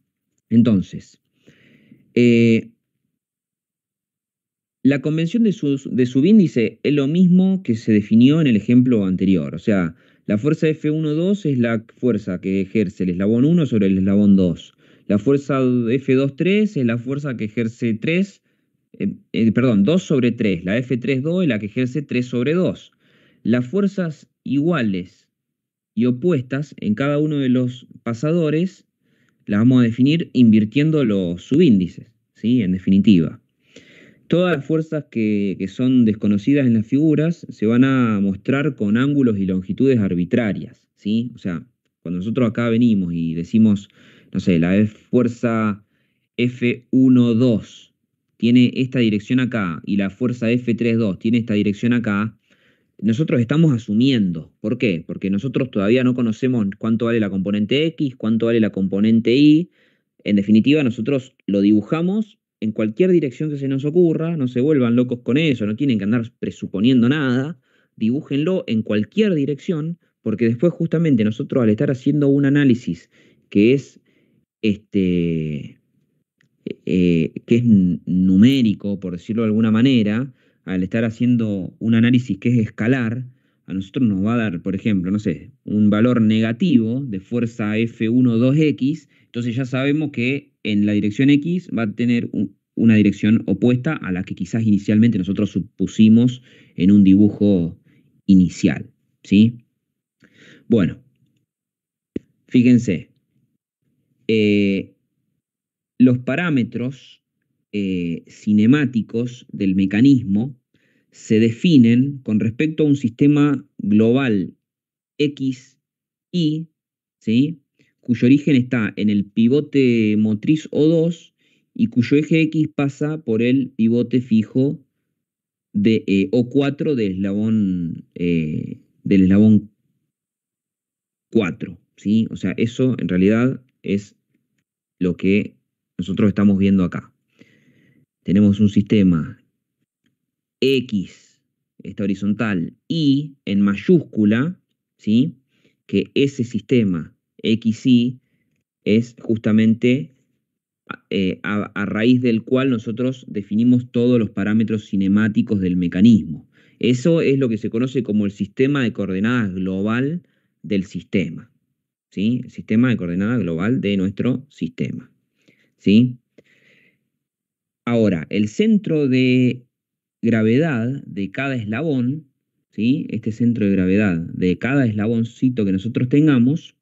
Speaker 2: Entonces, la convención de subíndice es lo mismo que se definió en el ejemplo anterior. O sea, la fuerza F1,2 es la fuerza que ejerce el eslabón 1 sobre el eslabón 2. La fuerza F2,3 es la fuerza que ejerce 2 sobre 3. La F3,2 es la que ejerce 3 sobre 2. Las fuerzas iguales y opuestas en cada uno de los pasadores la vamos a definir invirtiendo los subíndices, ¿sí? En definitiva. Todas las fuerzas que son desconocidas en las figuras se van a mostrar con ángulos y longitudes arbitrarias, ¿sí? O sea, cuando nosotros acá venimos y decimos, no sé, fuerza F12 tiene esta dirección acá y la fuerza F32 tiene esta dirección acá, nosotros estamos asumiendo. ¿Por qué? Porque nosotros todavía no conocemos cuánto vale la componente X, cuánto vale la componente Y. En definitiva, nosotros lo dibujamos en cualquier dirección que se nos ocurra, no se vuelvan locos con eso, no tienen que andar presuponiendo nada, dibújenlo en cualquier dirección, porque después justamente nosotros al estar haciendo un análisis que es numérico, por decirlo de alguna manera, al estar haciendo un análisis que es escalar, a nosotros nos va a dar, por ejemplo, no sé, un valor negativo de fuerza F12X, entonces ya sabemos que en la dirección X va a tener una dirección opuesta a la que quizás inicialmente nosotros supusimos en un dibujo inicial, ¿sí? Bueno, fíjense, los parámetros cinemáticos del mecanismo se definen con respecto a un sistema global XY, ¿sí? Cuyo origen está en el pivote motriz O2 y cuyo eje X pasa por el pivote fijo de O4 del eslabón 4, ¿sí? O sea, eso en realidad es lo que nosotros estamos viendo acá. Tenemos un sistema X, esta horizontal, y en mayúscula, ¿sí? Que ese sistema XY es justamente a raíz del cual nosotros definimos todos los parámetros cinemáticos del mecanismo. Eso es lo que se conoce como el sistema de coordenadas global del sistema, ¿sí? El sistema de coordenadas global de nuestro sistema, ¿sí? Ahora, el centro de gravedad de cada eslabón, ¿sí? Este centro de gravedad de cada eslaboncito que nosotros tengamos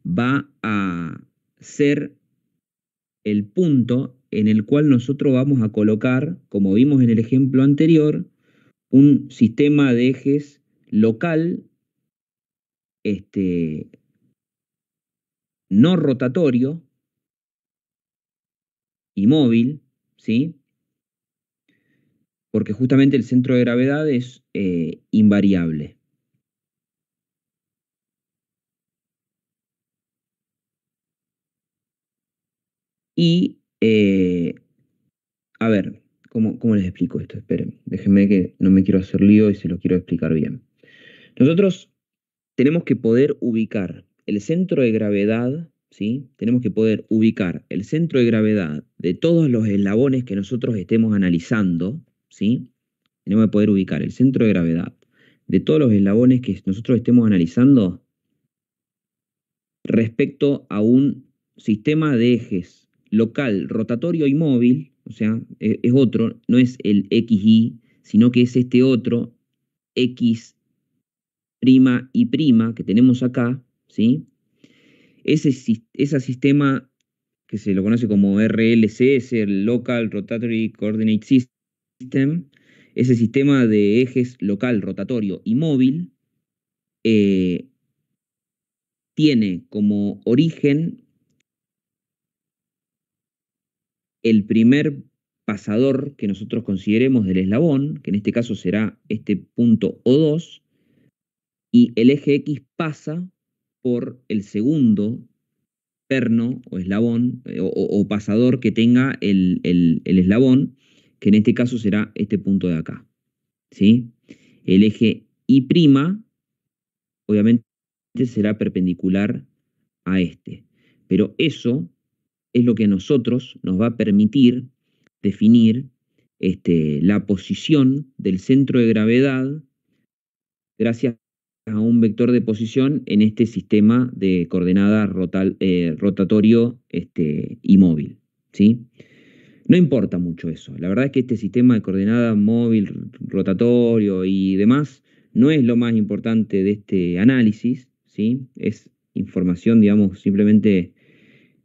Speaker 2: va a ser el punto en el cual nosotros vamos a colocar, como vimos en el ejemplo anterior, un sistema de ejes local, no rotatorio y móvil, ¿sí? Porque justamente el centro de gravedad es invariable. Y, a ver, ¿cómo les explico esto? Esperen, déjenme que no me quiero hacer lío y se lo quiero explicar bien. Nosotros tenemos que poder ubicar el centro de gravedad, ¿sí? Tenemos que poder ubicar el centro de gravedad de todos los eslabones que nosotros estemos analizando, ¿sí? Tenemos que poder ubicar el centro de gravedad de todos los eslabones que nosotros estemos analizando respecto a un sistema de ejes local, rotatorio y móvil, o sea, es otro, no es el XY, sino que es este otro X' y' que tenemos acá, ¿sí? Ese sistema que se lo conoce como RLC, es el Local Rotatory Coordinate System, ese sistema de ejes local, rotatorio y móvil, tiene como origen el primer pasador que nosotros consideremos del eslabón, que en este caso será este punto O2, y el eje X pasa por el segundo perno o eslabón o pasador que tenga el eslabón, que en este caso será este punto de acá, ¿sí? El eje Y', obviamente, será perpendicular a este, pero eso es lo que a nosotros nos va a permitir definir la posición del centro de gravedad gracias a un vector de posición en este sistema de coordenadas rotatorio y móvil, ¿sí? No importa mucho eso. La verdad es que este sistema de coordenadas móvil, rotatorio y demás no es lo más importante de este análisis, ¿sí? Es información, digamos, simplemente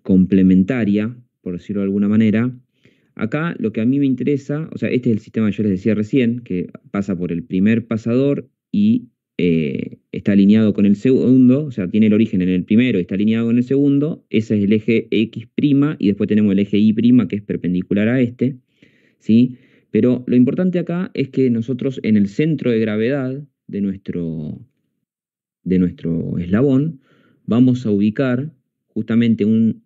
Speaker 2: complementaria, por decirlo de alguna manera. Acá lo que a mí me interesa, o sea, este es el sistema que yo les decía recién, que pasa por el primer pasador y está alineado con el segundo, o sea, tiene el origen en el primero y está alineado con el segundo. Ese es el eje X' y después tenemos el eje Y', que es perpendicular a este, ¿sí? Pero lo importante acá es que nosotros en el centro de gravedad de nuestro eslabón vamos a ubicar justamente un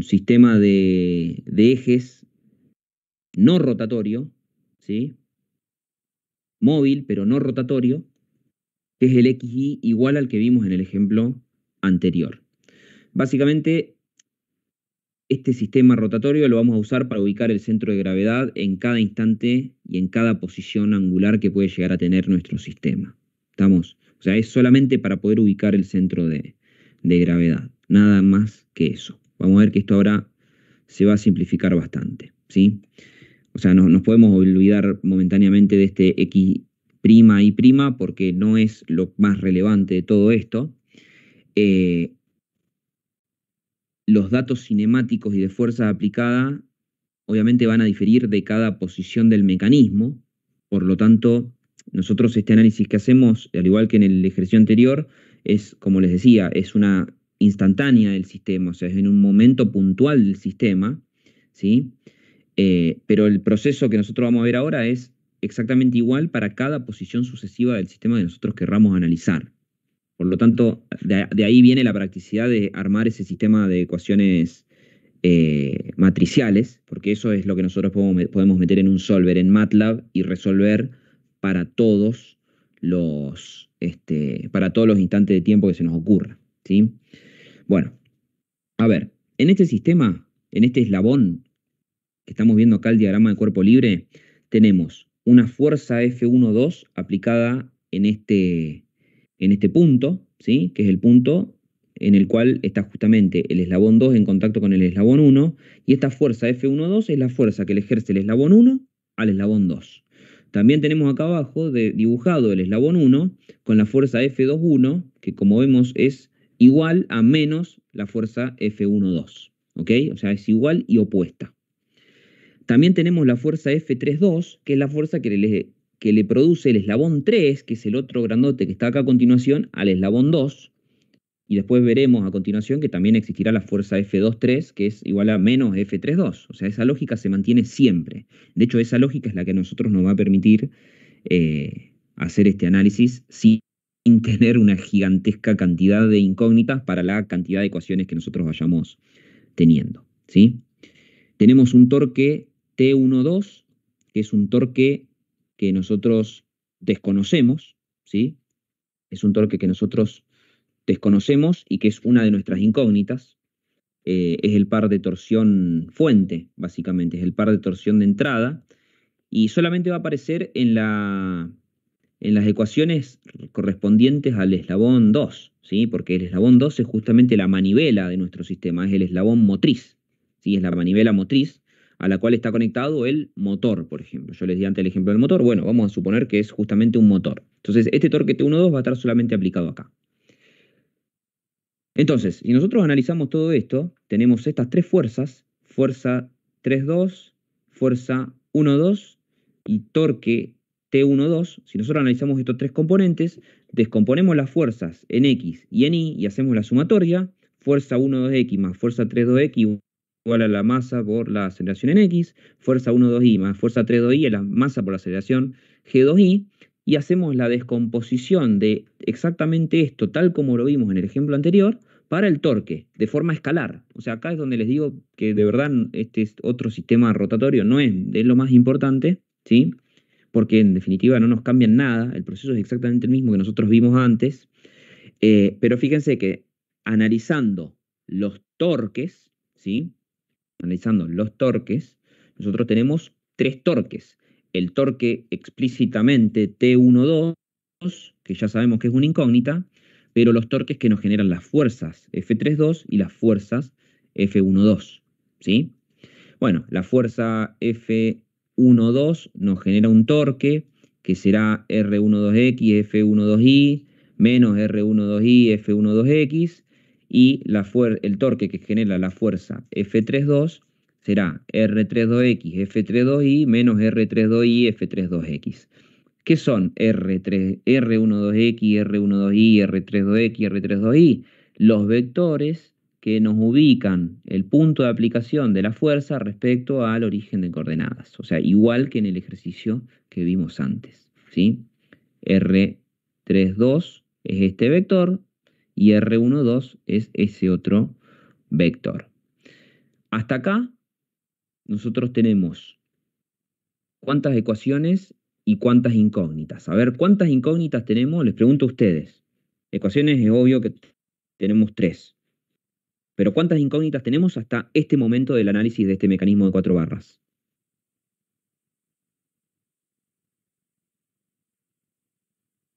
Speaker 2: sistema de ejes no rotatorio, ¿sí? Móvil, pero no rotatorio, que es el XY igual al que vimos en el ejemplo anterior. Básicamente, este sistema rotatorio lo vamos a usar para ubicar el centro de gravedad en cada instante y en cada posición angular que puede llegar a tener nuestro sistema. ¿Estamos? O sea, es solamente para poder ubicar el centro de gravedad. Nada más que eso. Vamos a ver que esto ahora se va a simplificar bastante, ¿sí? O sea, nos podemos olvidar momentáneamente de este X' y' porque no es lo más relevante de todo esto. Los datos cinemáticos y de fuerza aplicada obviamente van a diferir de cada posición del mecanismo. Por lo tanto, nosotros este análisis que hacemos, al igual que en el ejercicio anterior, es, como les decía, es una instantánea del sistema, o sea, es en un momento puntual del sistema, ¿sí? Pero el proceso que nosotros vamos a ver ahora es exactamente igual para cada posición sucesiva del sistema que nosotros querramos analizar. Por lo tanto, de ahí viene la practicidad de armar ese sistema de ecuaciones matriciales, porque eso es lo que nosotros podemos meter en un solver en MATLAB y resolver para todos para todos los instantes de tiempo que se nos ocurra, ¿sí? Bueno, a ver, en este sistema, en este eslabón que estamos viendo acá, el diagrama de cuerpo libre, tenemos una fuerza F1,2 aplicada en este punto, ¿sí? Que es el punto en el cual está justamente el eslabón 2 en contacto con el eslabón 1, y esta fuerza F1,2 es la fuerza que le ejerce el eslabón 1 al eslabón 2. También tenemos acá abajo dibujado el eslabón 1 con la fuerza F2,1, que como vemos es igual a menos la fuerza F1,2, ¿ok? O sea, es igual y opuesta. También tenemos la fuerza F3,2, que es la fuerza que le produce el eslabón 3, que es el otro grandote que está acá a continuación, al eslabón 2. Y después veremos a continuación que también existirá la fuerza F2,3, que es igual a menos F3,2. O sea, esa lógica se mantiene siempre. De hecho, esa lógica es la que a nosotros nos va a permitir hacer este análisis sin tener una gigantesca cantidad de incógnitas para la cantidad de ecuaciones que nosotros vayamos teniendo, ¿sí? Tenemos un torque T12, que es un torque que nosotros desconocemos, ¿sí? Es un torque que nosotros desconocemos y que es una de nuestras incógnitas. Es el par de torsión fuente, básicamente, es el par de torsión de entrada, y solamente va a aparecer en las ecuaciones correspondientes al eslabón 2, ¿sí? Porque el eslabón 2 es justamente la manivela de nuestro sistema, es el eslabón motriz, ¿sí? Es la manivela motriz a la cual está conectado el motor, por ejemplo. Yo les di antes el ejemplo del motor. Bueno, vamos a suponer que es justamente un motor. Entonces, este torque T12 va a estar solamente aplicado acá. Entonces, si nosotros analizamos todo esto, tenemos estas tres fuerzas, fuerza 3,2, fuerza 1,2 y torque T12. Si nosotros analizamos estos tres componentes, descomponemos las fuerzas en X y en Y y hacemos la sumatoria, fuerza 1,2X más fuerza 3,2X igual a la masa por la aceleración en X, fuerza 1,2Y más fuerza 3,2Y es la masa por la aceleración G2Y, y hacemos la descomposición de exactamente esto, tal como lo vimos en el ejemplo anterior, para el torque, de forma escalar. O sea, acá es donde les digo que de verdad este otro sistema rotatorio no es lo más importante, ¿sí? Porque en definitiva no nos cambian nada, el proceso es exactamente el mismo que nosotros vimos antes, pero fíjense que analizando los torques, ¿sí? Analizando los torques, nosotros tenemos tres torques. El torque explícitamente T12, que ya sabemos que es una incógnita, pero los torques que nos generan las fuerzas F3,2 y las fuerzas F1,2, ¿sí? Bueno, la fuerza F1,2 nos genera un torque que será R12X, F12Y, menos R12i F12x, y el torque que genera la fuerza F32 será R32x F32i menos R32i F32x. ¿Qué son R12x, R12i, R32x, R32i? Los vectores que nos ubican el punto de aplicación de la fuerza respecto al origen de coordenadas. O sea, igual que en el ejercicio que vimos antes, ¿sí? R32 es este vector y R12 es ese otro vector. Hasta acá nosotros tenemos cuántas ecuaciones y cuántas incógnitas. A ver, ¿cuántas incógnitas tenemos? Les pregunto a ustedes. Ecuaciones es obvio que tenemos 3. Pero ¿cuántas incógnitas tenemos hasta este momento del análisis de este mecanismo de 4 barras?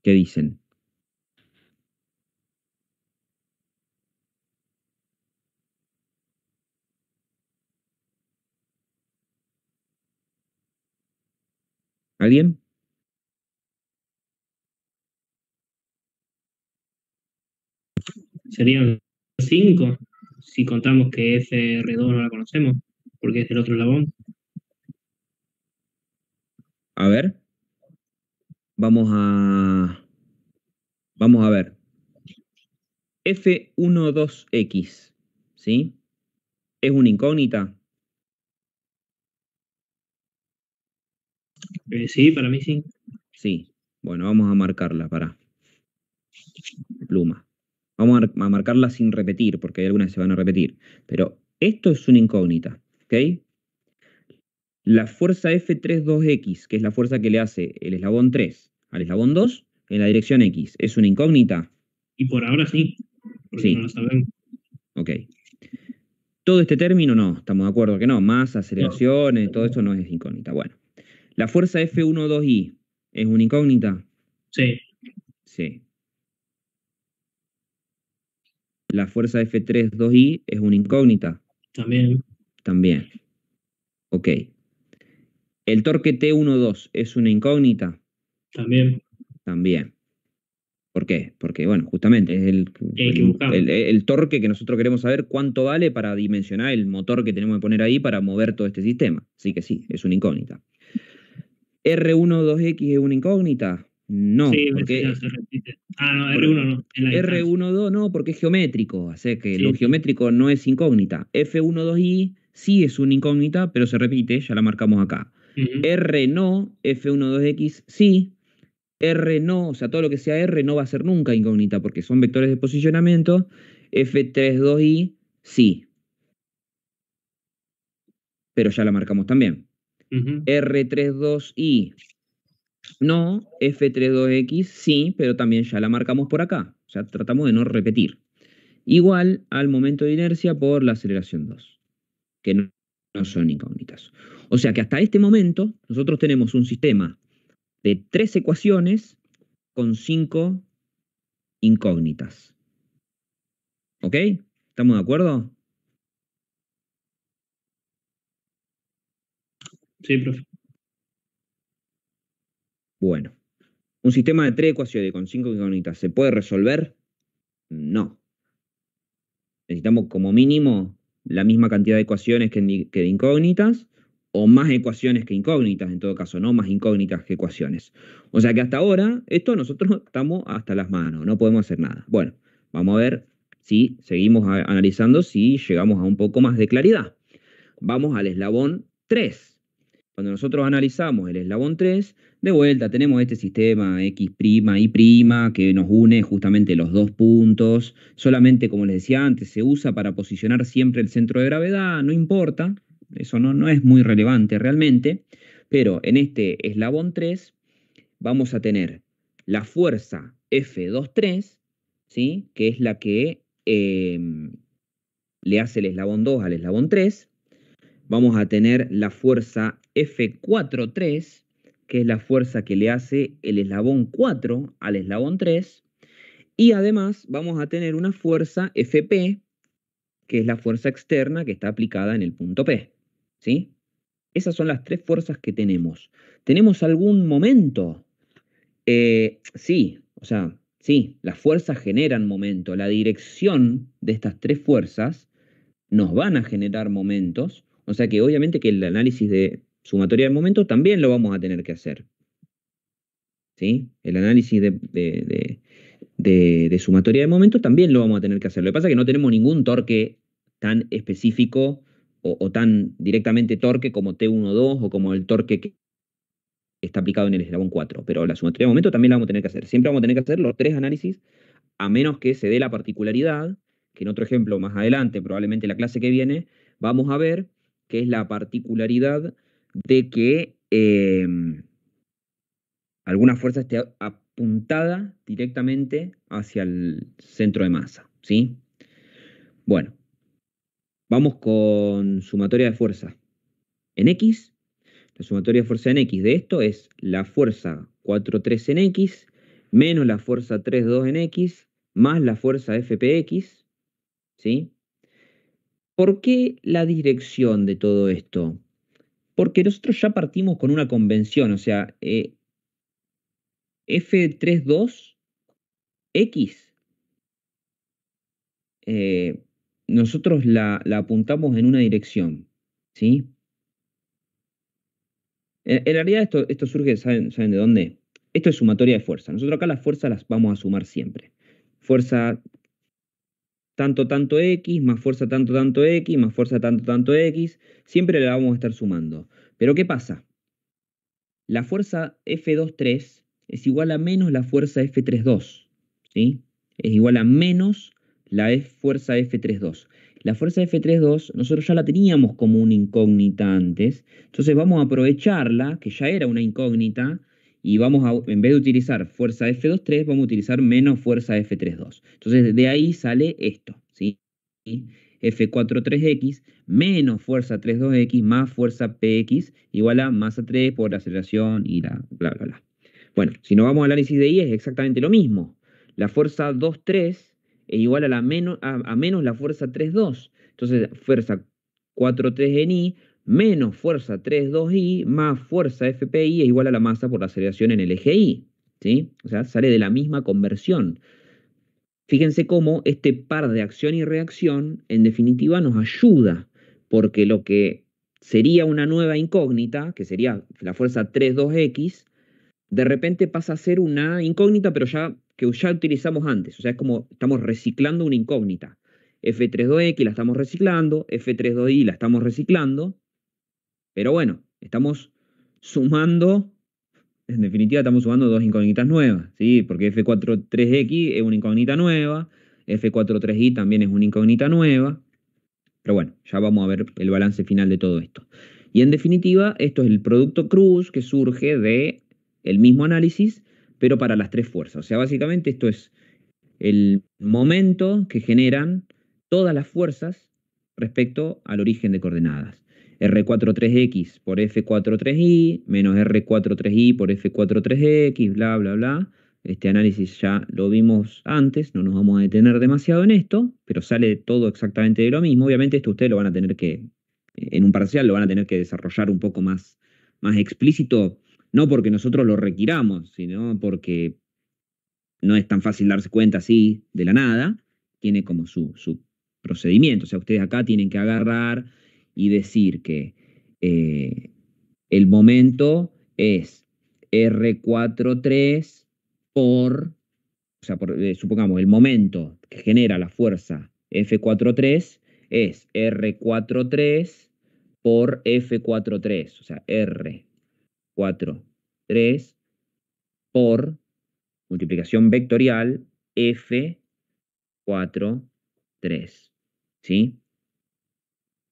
Speaker 2: ¿Qué dicen? ¿Alguien?
Speaker 3: Serían 5 si contamos que FR2 no la conocemos, porque es del otro eslabón.
Speaker 2: A ver. Vamos a ver. F12x, ¿sí? ¿Es una incógnita?
Speaker 3: Sí, para mí sí.
Speaker 2: Sí. Bueno, vamos a marcarla, para pluma. Vamos a marcarla sin repetir, porque hay algunas que se van a repetir. Pero esto es una incógnita, ¿ok? La fuerza F32x, que es la fuerza que le hace el eslabón 3 al eslabón 2, en la dirección X, ¿es una incógnita?
Speaker 3: Y por ahora sí, porque
Speaker 2: Sí.
Speaker 3: no lo sabemos.
Speaker 2: Ok. Todo este término no, estamos de acuerdo que no. Masa, aceleraciones, todo esto no es incógnita. Bueno. ¿La fuerza F12i es una incógnita?
Speaker 3: Sí,
Speaker 2: Sí. ¿La fuerza F32i es una incógnita?
Speaker 3: también.
Speaker 2: También. Ok. ¿El torque T12 es una incógnita?
Speaker 3: También.
Speaker 2: También. ¿Por qué? Porque, bueno, justamente es el torque que nosotros queremos saber cuánto vale para dimensionar el motor que tenemos que poner ahí para mover todo este sistema. Así que sí, es una incógnita. ¿R12x es una incógnita? No,
Speaker 3: Sí,
Speaker 2: porque
Speaker 3: ya se repite. Ah, no, R1 no, en la distancia.
Speaker 2: R12 no, porque es geométrico, así que
Speaker 3: Sí,
Speaker 2: lo
Speaker 3: sí.
Speaker 2: geométrico no es incógnita. F12i sí es una incógnita, pero se repite, ya la marcamos acá.
Speaker 3: Ujú.
Speaker 2: R no, F12x sí. R no, o sea, todo lo que sea R no va a ser nunca incógnita, porque son vectores de posicionamiento. F32i sí, pero ya la marcamos también.
Speaker 3: Ujú.
Speaker 2: R32i no, F32x sí, pero también ya la marcamos por acá. O sea, tratamos de no repetir. Igual al momento de inercia por la aceleración 2, que no son incógnitas. O sea que hasta este momento nosotros tenemos un sistema de 3 ecuaciones con 5 incógnitas. ¿Ok? ¿Estamos de acuerdo?
Speaker 3: Sí, profe.
Speaker 2: Bueno, ¿un sistema de 3 ecuaciones con 5 incógnitas se puede resolver? No. Necesitamos como mínimo la misma cantidad de ecuaciones que de incógnitas, o más ecuaciones que incógnitas, en todo caso, no más incógnitas que ecuaciones. O sea que hasta ahora, esto nosotros estamos hasta las manos, no podemos hacer nada. Bueno, vamos a ver si seguimos analizando, si llegamos a un poco más de claridad. Vamos al eslabón 3. Cuando nosotros analizamos el eslabón 3, de vuelta tenemos este sistema X', Y', que nos une justamente los dos puntos. Solamente, como les decía antes, se usa para posicionar siempre el centro de gravedad, no importa, eso no es muy relevante realmente. Pero en este eslabón 3 vamos a tener la fuerza F23, ¿sí? Que es la que le hace el eslabón 2 al eslabón 3. Vamos a tener la fuerza F43, que es la fuerza que le hace el eslabón 4 al eslabón 3. Y además vamos a tener una fuerza Fp, que es la fuerza externa que está aplicada en el punto P. ¿Sí? Esas son las 3 fuerzas que tenemos. ¿Tenemos algún momento? Sí, o sea, Sí, las fuerzas generan momento. La dirección de estas tres fuerzas nos van a generar momentos. O sea que obviamente que el análisis de sumatoria de momentos también lo vamos a tener que hacer. ¿Sí? El análisis de sumatoria de momentos también lo vamos a tener que hacer. Lo que pasa es que no tenemos ningún torque tan específico o tan directamente torque como T1,2 o como el torque que está aplicado en el eslabón 4. Pero la sumatoria de momentos también la vamos a tener que hacer. Siempre vamos a tener que hacer los tres análisis, a menos que se dé la particularidad, que en otro ejemplo más adelante, probablemente la clase que viene, vamos a ver que es la particularidad de que alguna fuerza esté apuntada directamente hacia el centro de masa, ¿sí? Bueno, vamos con sumatoria de fuerza en X. La sumatoria de fuerza en X de esto es la fuerza 4,3 en X menos la fuerza 3,2 en X más la fuerza FPX, ¿sí? ¿Por qué la dirección de todo esto? Porque nosotros ya partimos con una convención, o sea, F32X, nosotros la apuntamos en una dirección, ¿sí? En realidad esto surge, ¿saben de dónde? Esto es sumatoria de fuerza. Nosotros acá las fuerzas las vamos a sumar siempre. Fuerza tanto, tanto X, más fuerza tanto, tanto X, más fuerza tanto, tanto X. Siempre la vamos a estar sumando. Pero ¿qué pasa? La fuerza F23 es igual a menos la fuerza F32, ¿sí? Es igual a menos la fuerza F32. La fuerza F32 nosotros ya la teníamos como una incógnita antes, entonces vamos a aprovecharla, que ya era una incógnita, y vamos a, en vez de utilizar fuerza F23, vamos a utilizar menos fuerza F32. Entonces de ahí sale esto, ¿sí? F43X menos fuerza 32X más fuerza PX igual a masa 3 por aceleración y la bla, bla, bla. Bueno, si nos vamos al análisis de I es exactamente lo mismo. La fuerza 2,3 es igual a, a menos la fuerza 3,2. Entonces, fuerza 4,3 en I menos fuerza 3,2I más fuerza FPI es igual a la masa por la aceleración en el eje I. ¿Sí? O sea, sale de la misma conversión. Fíjense cómo este par de acción y reacción en definitiva nos ayuda, porque lo que sería una nueva incógnita, que sería la fuerza 3,2X, de repente pasa a ser una incógnita, pero ya que ya utilizamos antes. O sea, es como estamos reciclando una incógnita. F32X la estamos reciclando, F32I la estamos reciclando, pero bueno, estamos sumando, en definitiva estamos sumando dos incógnitas nuevas, ¿sí? Porque F43X es una incógnita nueva, F43I también es una incógnita nueva, pero bueno, ya vamos a ver el balance final de todo esto. Y en definitiva, esto es el producto cruz que surge de el mismo análisis, pero para las tres fuerzas. O sea, básicamente esto es el momento que generan todas las fuerzas respecto al origen de coordenadas. R43X por F43I menos R43I por F43X, bla, bla, bla. Este análisis ya lo vimos antes, no nos vamos a detener demasiado en esto, pero sale todo exactamente de lo mismo. Obviamente esto ustedes lo van a tener que, en un parcial lo van a tener que desarrollar un poco más explícito, no porque nosotros lo requiramos, sino porque no es tan fácil darse cuenta así de la nada, tiene como su procedimiento. O sea, ustedes acá tienen que agarrar y decir que el momento es R43 por, o sea, supongamos, el momento que genera la fuerza F43 es R43 por F43, o sea, R43 por multiplicación vectorial F43, ¿sí?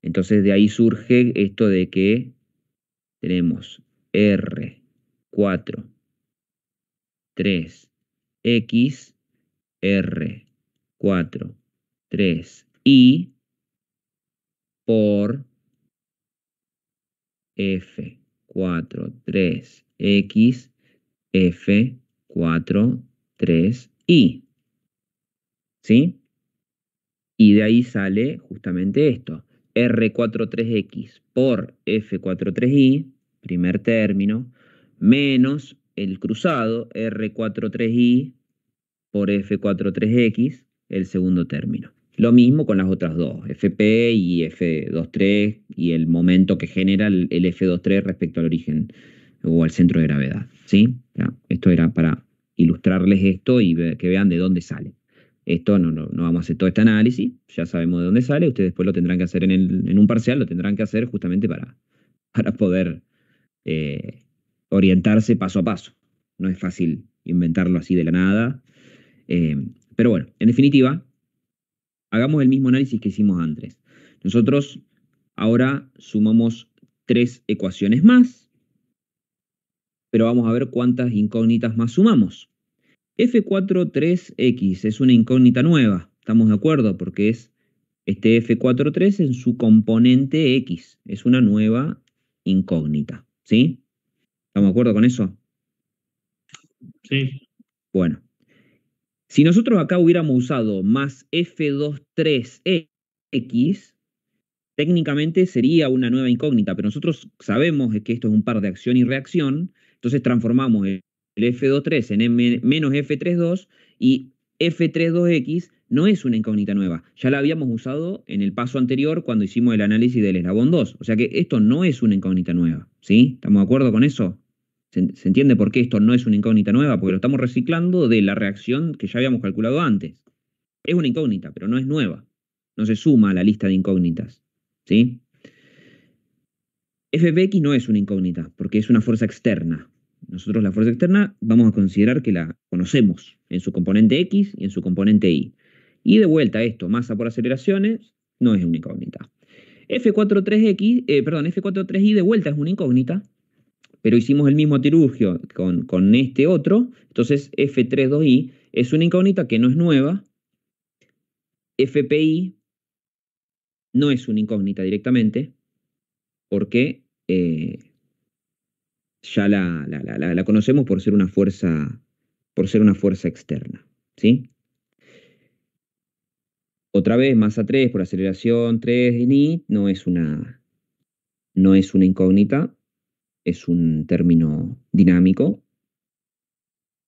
Speaker 2: Entonces de ahí surge esto de que tenemos R4, 3X, R4, 3Y por F4, 3X, F4, 3Y. ¿Sí? Y de ahí sale justamente esto. R43X por F43Y, primer término, menos el cruzado R43Y por F43X, el segundo término. Lo mismo con las otras dos, Fp y F23 y el momento que genera el F23 respecto al origen o al centro de gravedad. ¿Sí? Ya, esto era para ilustrarles esto y que vean de dónde sale. Esto no vamos a hacer todo este análisis, ya sabemos de dónde sale, ustedes después lo tendrán que hacer en un parcial, lo tendrán que hacer justamente para poder orientarse paso a paso. No es fácil inventarlo así de la nada. Pero bueno, en definitiva, hagamos el mismo análisis que hicimos antes. Nosotros ahora sumamos 3 ecuaciones más, pero vamos a ver cuántas incógnitas más sumamos. F43X es una incógnita nueva, ¿estamos de acuerdo? Porque es este F43 en su componente X, es una nueva incógnita, ¿sí? ¿Estamos de acuerdo con eso?
Speaker 3: Sí.
Speaker 2: Bueno, si nosotros acá hubiéramos usado más F23X, técnicamente sería una nueva incógnita, pero nosotros sabemos que esto es un par de acción y reacción, entonces transformamos el F23 en menos F32 y F32X no es una incógnita nueva. Ya la habíamos usado en el paso anterior cuando hicimos el análisis del eslabón 2. O sea que esto no es una incógnita nueva. ¿Sí? ¿Estamos de acuerdo con eso? ¿Se entiende por qué esto no es una incógnita nueva? Porque lo estamos reciclando de la reacción que ya habíamos calculado antes. Es una incógnita, pero no es nueva. No se suma a la lista de incógnitas. ¿Sí? Fpx no es una incógnita, porque es una fuerza externa. Nosotros la fuerza externa vamos a considerar que la conocemos en su componente X y en su componente Y. Y de vuelta esto, masa por aceleraciones, no es una incógnita. F43Y de vuelta es una incógnita, pero hicimos el mismo artilugio con este otro, entonces F32Y es una incógnita que no es nueva. FPI no es una incógnita directamente, porque ya la conocemos por ser una fuerza externa, ¿sí? Otra vez, masa 3 por aceleración 3 en I no es una incógnita, es un término dinámico,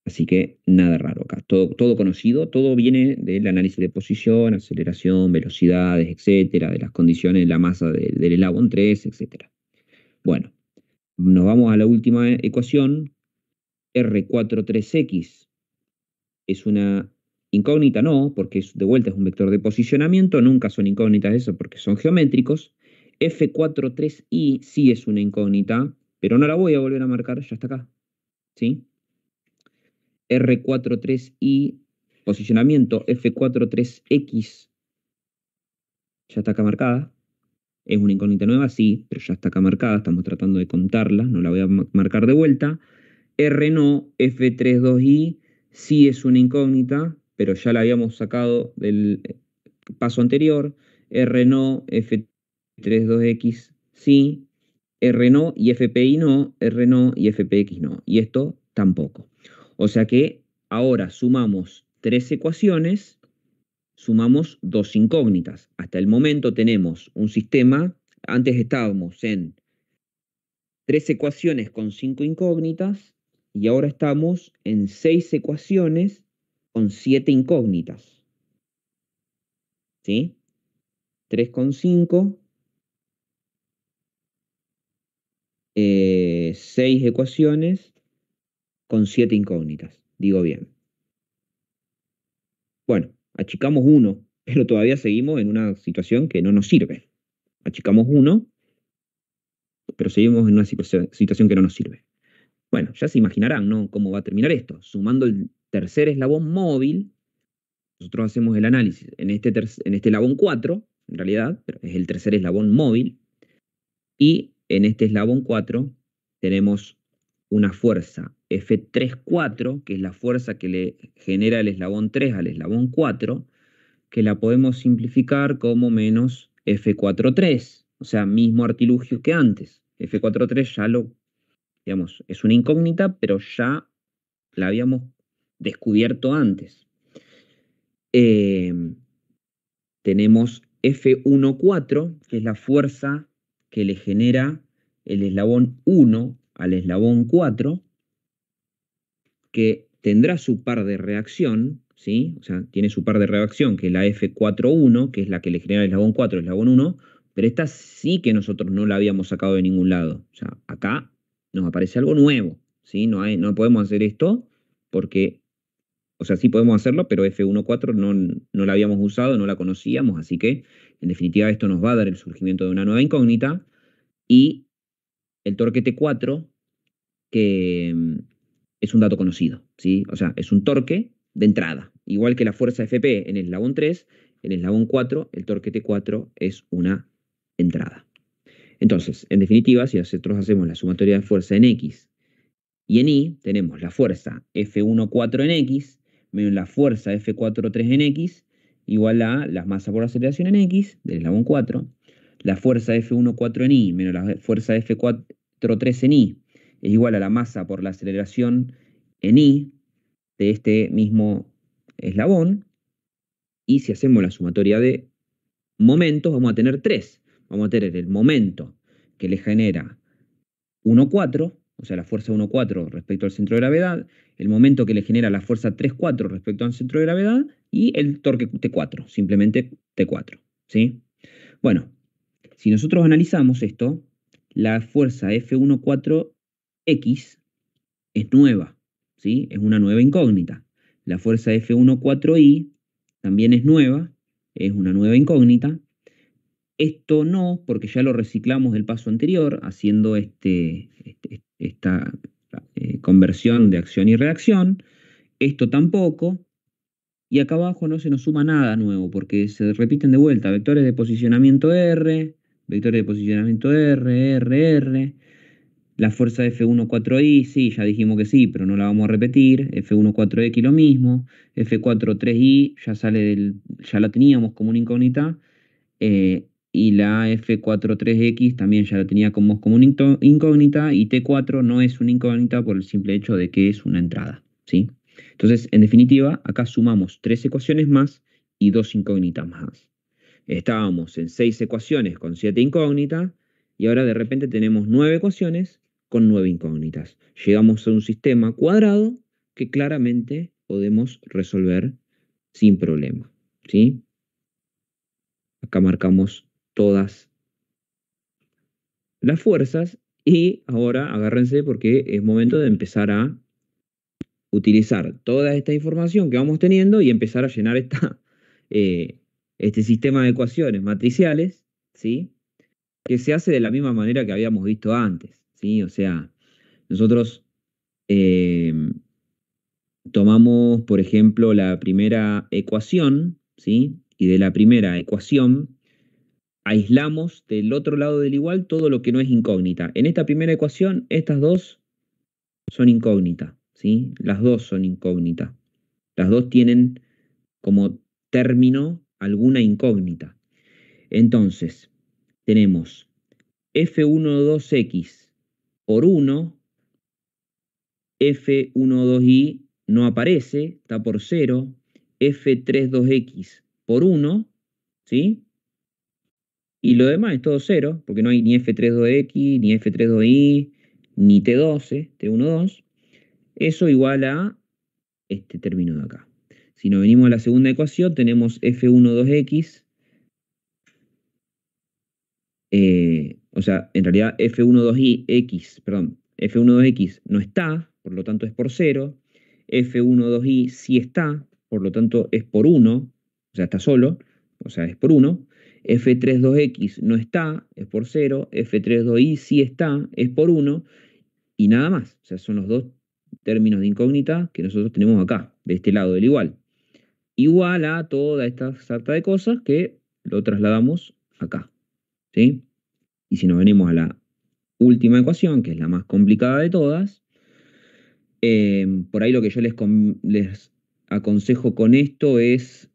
Speaker 2: así que nada raro acá. Todo conocido, todo viene del análisis de posición, aceleración, velocidades, etcétera, de las condiciones de la masa del eslabón 3, etcétera. Bueno, nos vamos a la última ecuación. R43X es una incógnita, no, porque de vuelta es un vector de posicionamiento, nunca son incógnitas eso porque son geométricos. F43Y sí es una incógnita, pero no la voy a volver a marcar, ya está acá. ¿Sí? R43Y, posicionamiento F43X, ya está acá marcada. ¿Es una incógnita nueva? Sí, pero ya está acá marcada, estamos tratando de contarla, no la voy a marcar de vuelta. R no, F32Y sí es una incógnita, pero ya la habíamos sacado del paso anterior. R no, F32X sí, R no y FPI no, R no y FPX no. Y esto tampoco. O sea que ahora sumamos 3 ecuaciones, sumamos 2 incógnitas. Hasta el momento tenemos un sistema, antes estábamos en 3 ecuaciones con 5 incógnitas y ahora estamos en 6 ecuaciones con 7 incógnitas. ¿Sí? 3 con 5, 6 ecuaciones con 7 incógnitas. Digo bien. Bueno, achicamos 1, pero todavía seguimos en una situación que no nos sirve. Achicamos 1, pero seguimos en una situación que no nos sirve. Bueno, ya se imaginarán, ¿no?, cómo va a terminar esto. Sumando el tercer eslabón móvil, nosotros hacemos el análisis en este eslabón 4, en realidad, pero es el tercer eslabón móvil, y en este eslabón 4 tenemos una fuerza F34, que es la fuerza que le genera el eslabón 3 al eslabón 4, que la podemos simplificar como menos F43, o sea, mismo artilugio que antes. F43 ya digamos, es una incógnita, pero ya la habíamos descubierto antes. Tenemos F14, que es la fuerza que le genera el eslabón 1 al eslabón 4, que tendrá su par de reacción, ¿sí? O sea, tiene su par de reacción, que es la F41, que es la que le genera el eslabón 4, el eslabón 1, pero esta sí que nosotros no la habíamos sacado de ningún lado. O sea, acá nos aparece algo nuevo, ¿sí? No podemos hacer esto porque, o sea, sí podemos hacerlo, pero F14 no la habíamos usado, no la conocíamos, así que, en definitiva, esto nos va a dar el surgimiento de una nueva incógnita y el torque T4, que es un dato conocido, ¿sí? O sea, es un torque de entrada. Igual que la fuerza Fp en el eslabón 3, en el eslabón 4, el torque T4 es una entrada. Entonces, en definitiva, si nosotros hacemos la sumatoria de fuerza en X y en Y, tenemos la fuerza F14 en X menos la fuerza F43 en X igual a la masa por aceleración en X del eslabón 4, la fuerza F14 en Y menos la fuerza F43 en Y es igual a la masa por la aceleración en Y de este mismo eslabón. Y si hacemos la sumatoria de momentos, vamos a tener tres. Vamos a tener el momento que le genera 1,4, o sea, la fuerza 1,4 respecto al centro de gravedad, el momento que le genera la fuerza 3,4 respecto al centro de gravedad y el torque T4, simplemente T4, ¿sí? Bueno, si nosotros analizamos esto, la fuerza F14X es nueva, ¿sí? Es una nueva incógnita. La fuerza F14Y también es nueva, es una nueva incógnita. Esto no, porque ya lo reciclamos del paso anterior, haciendo esta conversión de acción y reacción. Esto tampoco. Y acá abajo no se nos suma nada nuevo, porque se repiten de vuelta vectores de posicionamiento R, vectores de posicionamiento R. La fuerza F14Y, sí, ya dijimos que sí, pero no la vamos a repetir. F14X lo mismo. F43Y ya la teníamos como una incógnita. Y la F43X también ya la tenía como una incógnita. Y T4 no es una incógnita por el simple hecho de que es una entrada, ¿sí? Entonces, en definitiva, acá sumamos 3 ecuaciones más y 2 incógnitas más. Estábamos en 6 ecuaciones con 7 incógnitas y ahora de repente tenemos 9 ecuaciones con 9 incógnitas. Llegamos a un sistema cuadrado que claramente podemos resolver sin problema, ¿sí? Acá marcamos todas las fuerzas y ahora agárrense porque es momento de empezar a utilizar toda esta información que vamos teniendo y empezar a llenar este sistema de ecuaciones matriciales, ¿sí? Que se hace de la misma manera que habíamos visto antes, ¿sí? O sea, nosotros eh, tomamos, por ejemplo, la primera ecuación, ¿sí? Y de la primera ecuación aislamos del otro lado del igual todo lo que no es incógnita. En esta primera ecuación, estas dos son incógnitas, ¿sí? Las dos son incógnitas. Las dos tienen como término alguna incógnita. Entonces, tenemos F12X por 1, F12Y no aparece, está por 0, F32X por 1, ¿sí? Y lo demás es todo 0, porque no hay ni F32X, ni F32Y, ni T12, T12. Eso igual a este término de acá. Si nos venimos a la segunda ecuación, tenemos F12X, o sea, en realidad F12X, perdón, F12X no está, por lo tanto es por 0. F12Y sí está, por lo tanto es por 1, o sea, está solo, o sea, es por 1. F32X no está, es por 0. F32Y sí está, es por 1. Y nada más. O sea, son los dos términos de incógnita que nosotros tenemos acá, de este lado del igual. Igual a toda esta sarta de cosas que lo trasladamos acá, ¿sí? Y si nos venimos a la última ecuación, que es la más complicada de todas, por ahí lo que yo les aconsejo con esto es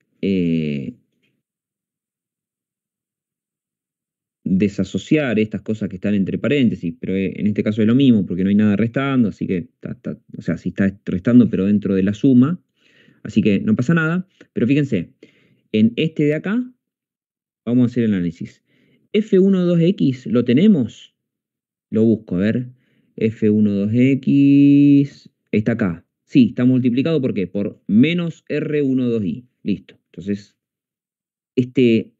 Speaker 2: desasociar estas cosas que están entre paréntesis, pero en este caso es lo mismo porque no hay nada restando, así que, o sea, si está restando pero dentro de la suma, así que no pasa nada, pero fíjense, en este de acá vamos a hacer el análisis. F12X, ¿lo tenemos? Lo busco, a ver. F12X está acá. Sí, está multiplicado ¿por qué? Por menos R12i. Listo. Entonces, este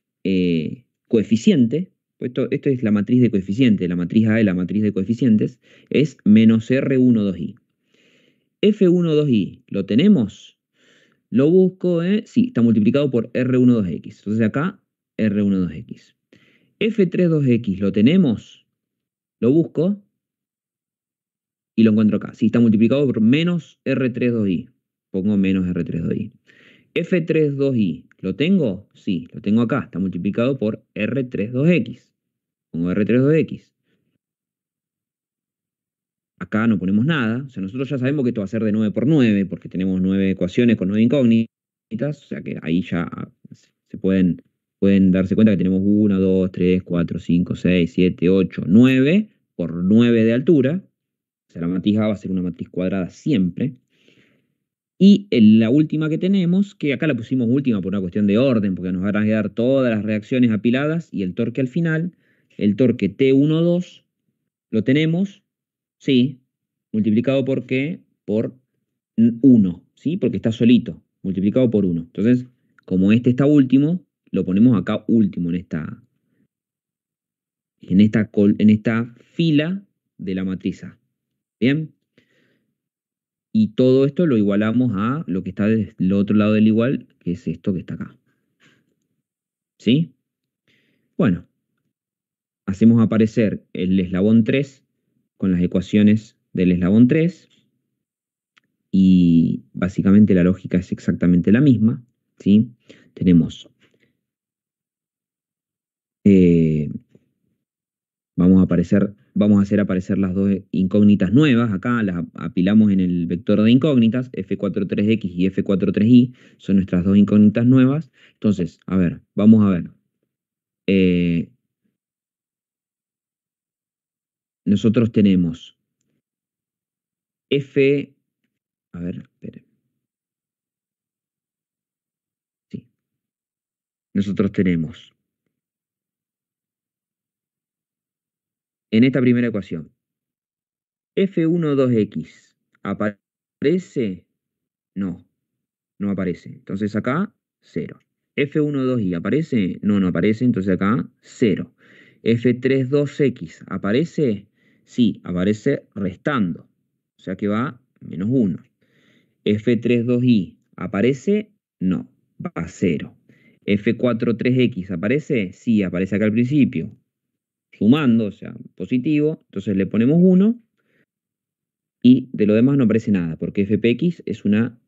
Speaker 2: coeficiente, pues esto es la matriz de coeficientes, la matriz A de la matriz de coeficientes, es menos R12i. F12i, ¿lo tenemos? Lo busco, sí, está multiplicado por R12x. Entonces acá, R12x. F32x, ¿lo tenemos? Lo busco y lo encuentro acá. Sí, está multiplicado por menos R32i. Pongo menos R32i. F32i, ¿lo tengo? Sí, lo tengo acá. Está multiplicado por R32x. Pongo R32x. Acá no ponemos nada. O sea, nosotros ya sabemos que esto va a ser de 9 por 9, porque tenemos 9 ecuaciones con 9 incógnitas. O sea que ahí ya se pueden darse cuenta que tenemos 1, 2, 3, 4, 5, 6, 7, 8, 9 por 9 de altura. O sea, la matriz A va a ser una matriz cuadrada siempre. Y la última que tenemos, que acá la pusimos última por una cuestión de orden, porque nos van a quedar todas las reacciones apiladas y el torque al final, el torque T12, lo tenemos, sí, multiplicado por qué? Por 1, ¿sí? Porque está solito, multiplicado por 1. Entonces, como este está último, lo ponemos acá último en esta fila de la matriz A. ¿Bien? Y todo esto lo igualamos a lo que está del otro lado del igual, que es esto que está acá. ¿Sí? Bueno, hacemos aparecer el eslabón 3 con las ecuaciones del eslabón 3 y básicamente la lógica es exactamente la misma. ¿Sí? Tenemos, vamos a hacer aparecer las dos incógnitas nuevas. Acá las apilamos en el vector de incógnitas, F43X y F43Y, son nuestras dos incógnitas nuevas. Entonces, a ver, vamos a ver. Nosotros tenemos F, a ver, espere. Sí. Nosotros tenemos en esta primera ecuación F12x aparece, no, no aparece. Entonces acá 0. F12y aparece, no, no aparece. Entonces acá 0. F32x aparece, sí, aparece restando. O sea que va menos 1. F32y aparece, no, va a 0. F43x aparece, sí, aparece acá al principio, sumando, o sea, positivo, entonces le ponemos 1 y de lo demás no aparece nada, porque fpx es un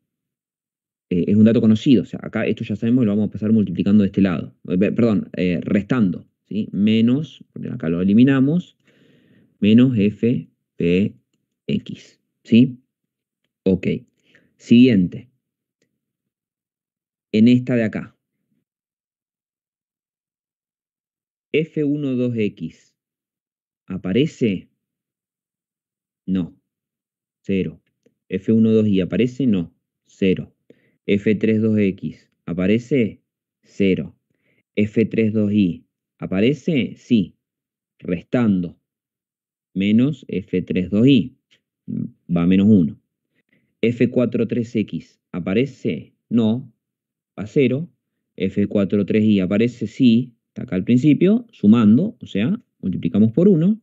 Speaker 2: dato conocido, o sea, acá esto ya sabemos y lo vamos a pasar multiplicando de este lado, perdón, restando, ¿sí? Menos, porque acá lo eliminamos, menos fpx, ¿sí? Ok. Siguiente. En esta de acá. F12x aparece, no, 0. F12y aparece, no, 0. F32x aparece, 0. F32y aparece, sí, restando, menos F32y, va a menos 1. F43x aparece, no, va a 0. F43y aparece, sí, está acá al principio, sumando, o sea, multiplicamos por 1.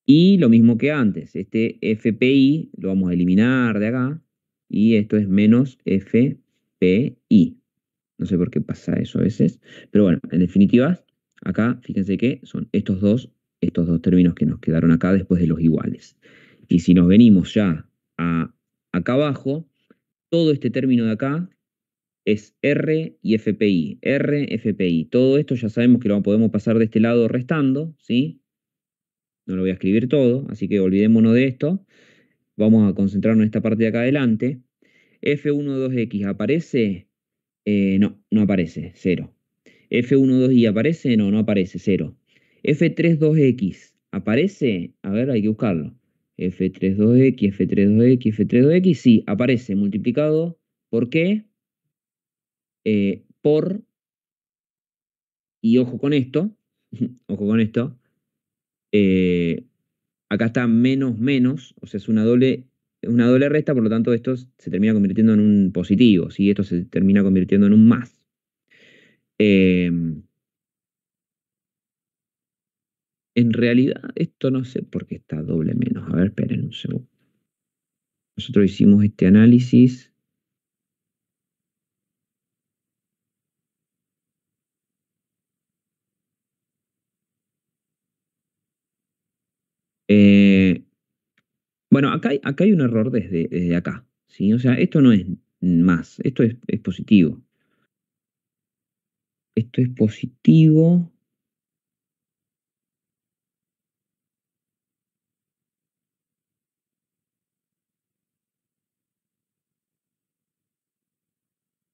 Speaker 2: Y lo mismo que antes, este FPI lo vamos a eliminar de acá y esto es menos FPI. No sé por qué pasa eso a veces, pero bueno, en definitiva, acá fíjense que son estos dos términos que nos quedaron acá después de los iguales. Y si nos venimos ya acá abajo, todo este término de acá es R y FPI, R, FPI. Todo esto ya sabemos que lo podemos pasar de este lado restando, ¿sí? No lo voy a escribir todo, así que olvidémonos de esto. Vamos a concentrarnos en esta parte de acá adelante. F12x aparece, no, no aparece, 0. F12y aparece, no, no aparece, 0. F32x aparece, a ver, hay que buscarlo. F32x, F32x, F32x, sí, aparece multiplicado. ¿Por qué? Por, y ojo con esto, ojo con esto, acá está menos menos, o sea, es una doble una doble resta, por lo tanto esto se termina convirtiendo en un positivo, ¿sí? Esto se termina convirtiendo en un más. En realidad, esto no sé por qué está doble menos. A ver, esperen un segundo. Nosotros hicimos este análisis. Eh, bueno, acá hay un error desde acá, ¿sí? O sea, esto no es más, esto es positivo. Esto es positivo.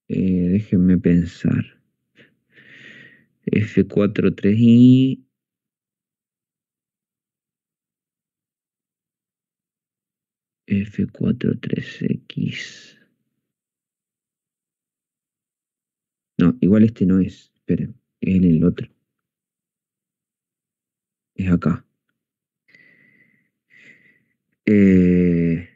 Speaker 2: Déjenme pensar. F43i. F43x. No, igual este no es. Esperen, es en el otro. Es acá. Eh,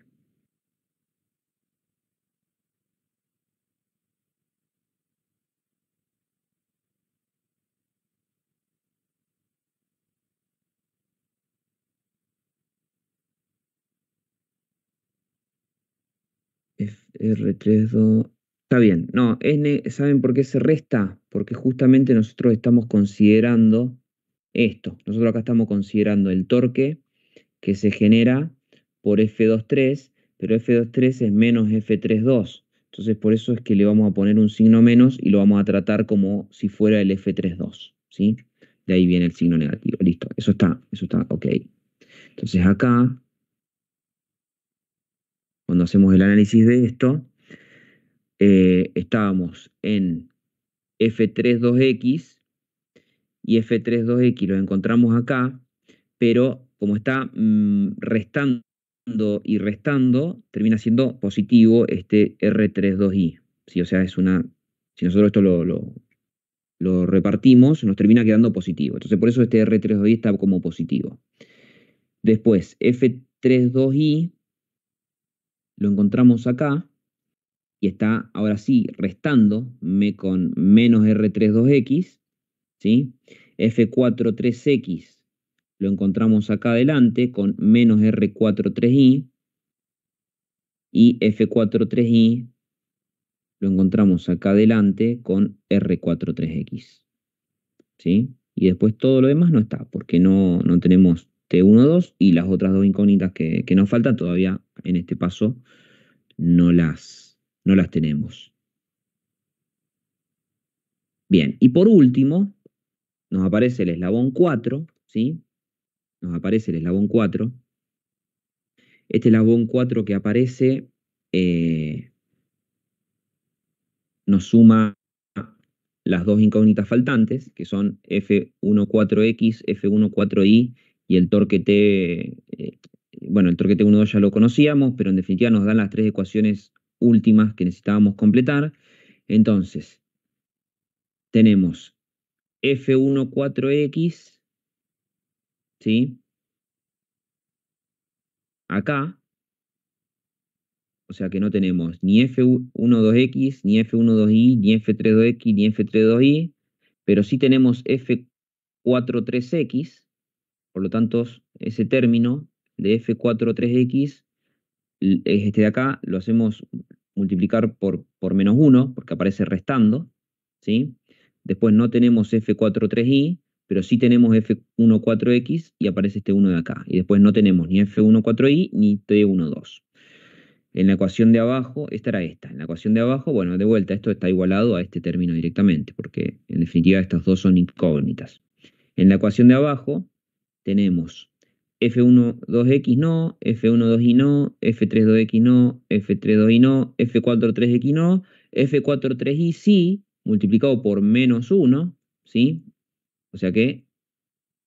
Speaker 2: R32. Está bien. No, ¿saben por qué se resta? Porque justamente nosotros estamos considerando esto. Nosotros acá estamos considerando el torque que se genera por F23, pero F23 es menos F32. Entonces por eso es que le vamos a poner un signo menos y lo vamos a tratar como si fuera el F32, ¿sí? De ahí viene el signo negativo. Listo, eso está ok. Entonces acá, cuando hacemos el análisis de esto, estábamos en F32X y F32X lo encontramos acá, pero como está restando y restando, termina siendo positivo este R32i. ¿Sí? O sea, si nosotros esto lo repartimos, nos termina quedando positivo. Entonces, por eso este R32i está como positivo. Después, F32i lo encontramos acá y está ahora sí restando con menos R32X, ¿sí? F43X lo encontramos acá adelante con menos R43i y F43i lo encontramos acá adelante con R43X, ¿sí? Y después todo lo demás no está, porque no tenemos T12 y las otras dos incógnitas que nos faltan todavía en este paso no las tenemos. Bien, y por último, nos aparece el eslabón 4, ¿sí? Nos aparece el eslabón 4. Este eslabón 4 que aparece nos suma las dos incógnitas faltantes, que son F14X, F14I y el torque T. Bueno, el torque T12 ya lo conocíamos, pero en definitiva nos dan las tres ecuaciones últimas que necesitábamos completar. Entonces, tenemos F14X, ¿sí? Acá, o sea que no tenemos ni F12X, ni F12I, ni F32X, ni F32I, pero sí tenemos F43X, por lo tanto ese término de F43X, este de acá, lo hacemos multiplicar por menos 1, porque aparece restando, ¿sí? Después no tenemos F43I, pero sí tenemos F14X y aparece este 1 de acá. Y después no tenemos ni F14I ni T12. En la ecuación de abajo, esta era esta. En la ecuación de abajo, bueno, de vuelta, esto está igualado a este término directamente, porque en definitiva estas dos son incógnitas. En la ecuación de abajo tenemos F12X no, F12I no, F32X no, F32I no, F43X no, F43I sí, multiplicado por menos 1, ¿sí? O sea que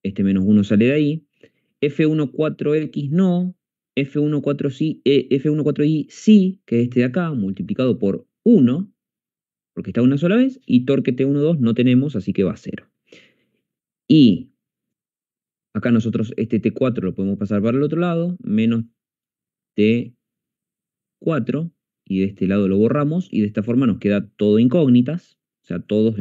Speaker 2: este menos 1 sale de ahí. F14X no, F14I sí, que es este de acá, multiplicado por 1, porque está una sola vez, y torque T12 no tenemos, así que va a 0. Y acá nosotros este T4 lo podemos pasar para el otro lado, menos T 4 y de este lado lo borramos y de esta forma nos queda todo incógnitas. O sea, todos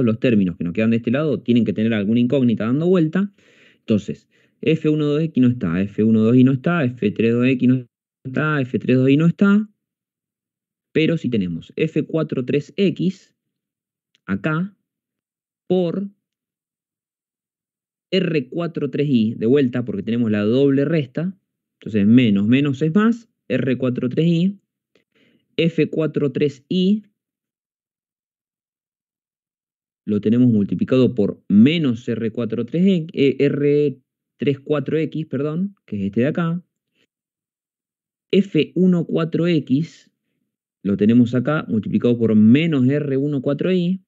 Speaker 2: los términos que nos quedan de este lado tienen que tener alguna incógnita dando vuelta. Entonces, F1,2x no está, F1,2y no está, F3,2x no está, F3,2y no está. Pero si tenemos F4,3x acá por R4,3y de vuelta porque tenemos la doble resta. Entonces menos menos es más, R4,3y, F4,3y lo tenemos multiplicado por menos R34X, perdón, que es este de acá. F14X lo tenemos acá multiplicado por menos R14Y.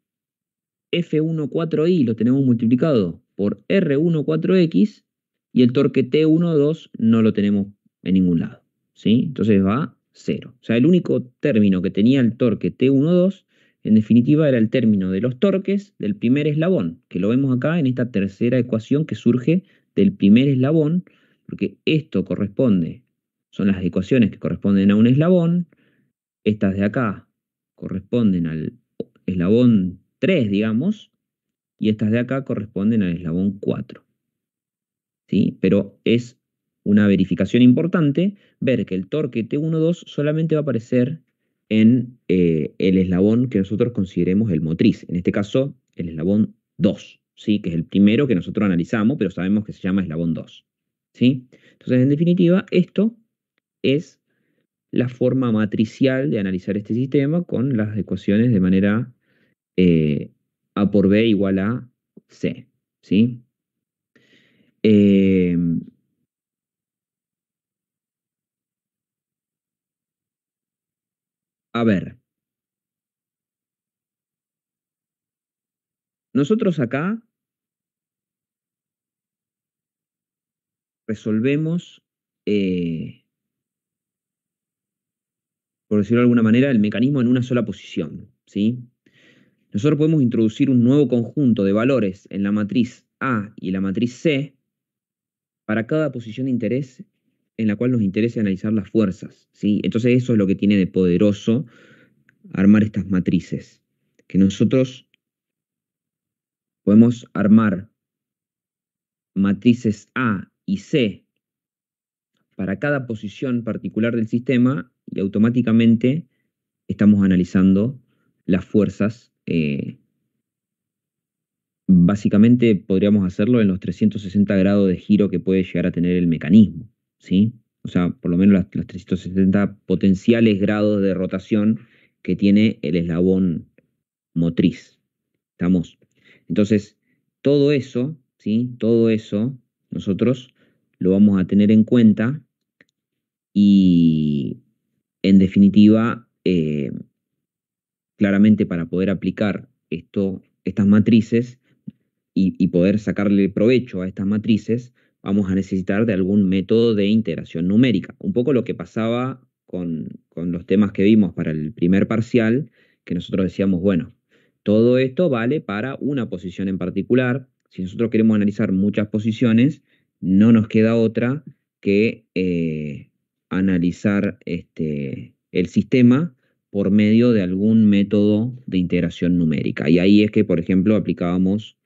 Speaker 2: F14Y lo tenemos multiplicado por R14X y el torque T12 no lo tenemos en ningún lado, ¿sí? Entonces va 0. O sea, el único término que tenía el torque T12 en definitiva era el término de los torques del primer eslabón, que lo vemos acá en esta tercera ecuación que surge del primer eslabón, porque esto corresponde, son las ecuaciones que corresponden a un eslabón, estas de acá corresponden al eslabón 3, digamos, y estas de acá corresponden al eslabón 4. ¿Sí? Pero es una verificación importante ver que el torque T12 solamente va a aparecer en el eslabón que nosotros consideremos el motriz, en este caso el eslabón 2, ¿sí? Que es el primero que nosotros analizamos, pero sabemos que se llama eslabón 2. ¿Sí? Entonces, en definitiva, esto es la forma matricial de analizar este sistema con las ecuaciones de manera A por B igual a C. ¿Sí? Eh, a ver, nosotros acá resolvemos, por decirlo de alguna manera, el mecanismo en una sola posición, ¿sí? Nosotros podemos introducir un nuevo conjunto de valores en la matriz A y la matriz C para cada posición de interés en la cual nos interese analizar las fuerzas, ¿sí? Entonces eso es lo que tiene de poderoso armar estas matrices, que nosotros podemos armar matrices A y C para cada posición particular del sistema y automáticamente estamos analizando las fuerzas. Básicamente podríamos hacerlo en los 360 grados de giro que puede llegar a tener el mecanismo, ¿sí? O sea, por lo menos los 360 potenciales grados de rotación que tiene el eslabón motriz. ¿Estamos? Entonces, todo eso, ¿sí? Todo eso nosotros lo vamos a tener en cuenta y, en definitiva, claramente para poder aplicar estas matrices y poder sacarle provecho a estas matrices, vamos a necesitar de algún método de integración numérica. Un poco lo que pasaba con los temas que vimos para el primer parcial, que nosotros decíamos, bueno, todo esto vale para una posición en particular. Si nosotros queremos analizar muchas posiciones, no nos queda otra que analizar el sistema por medio de algún método de integración numérica. Y ahí es que, por ejemplo, aplicábamos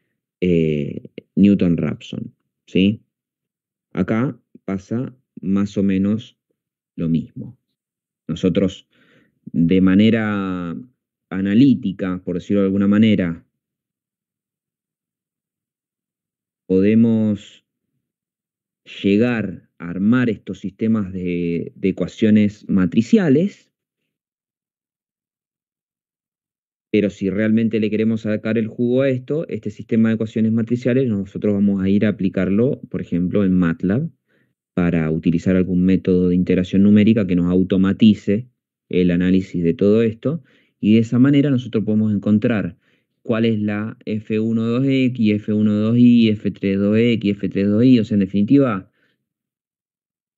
Speaker 2: Newton-Raphson, ¿sí? Acá pasa más o menos lo mismo. Nosotros, de manera analítica, por decirlo de alguna manera, podemos llegar a armar estos sistemas de ecuaciones matriciales, pero si realmente le queremos sacar el jugo a esto, este sistema de ecuaciones matriciales, nosotros vamos a ir a aplicarlo, por ejemplo, en MATLAB, para utilizar algún método de integración numérica que nos automatice el análisis de todo esto, y de esa manera nosotros podemos encontrar cuál es la F12X, F12Y, F32X, F32Y, o sea, en definitiva,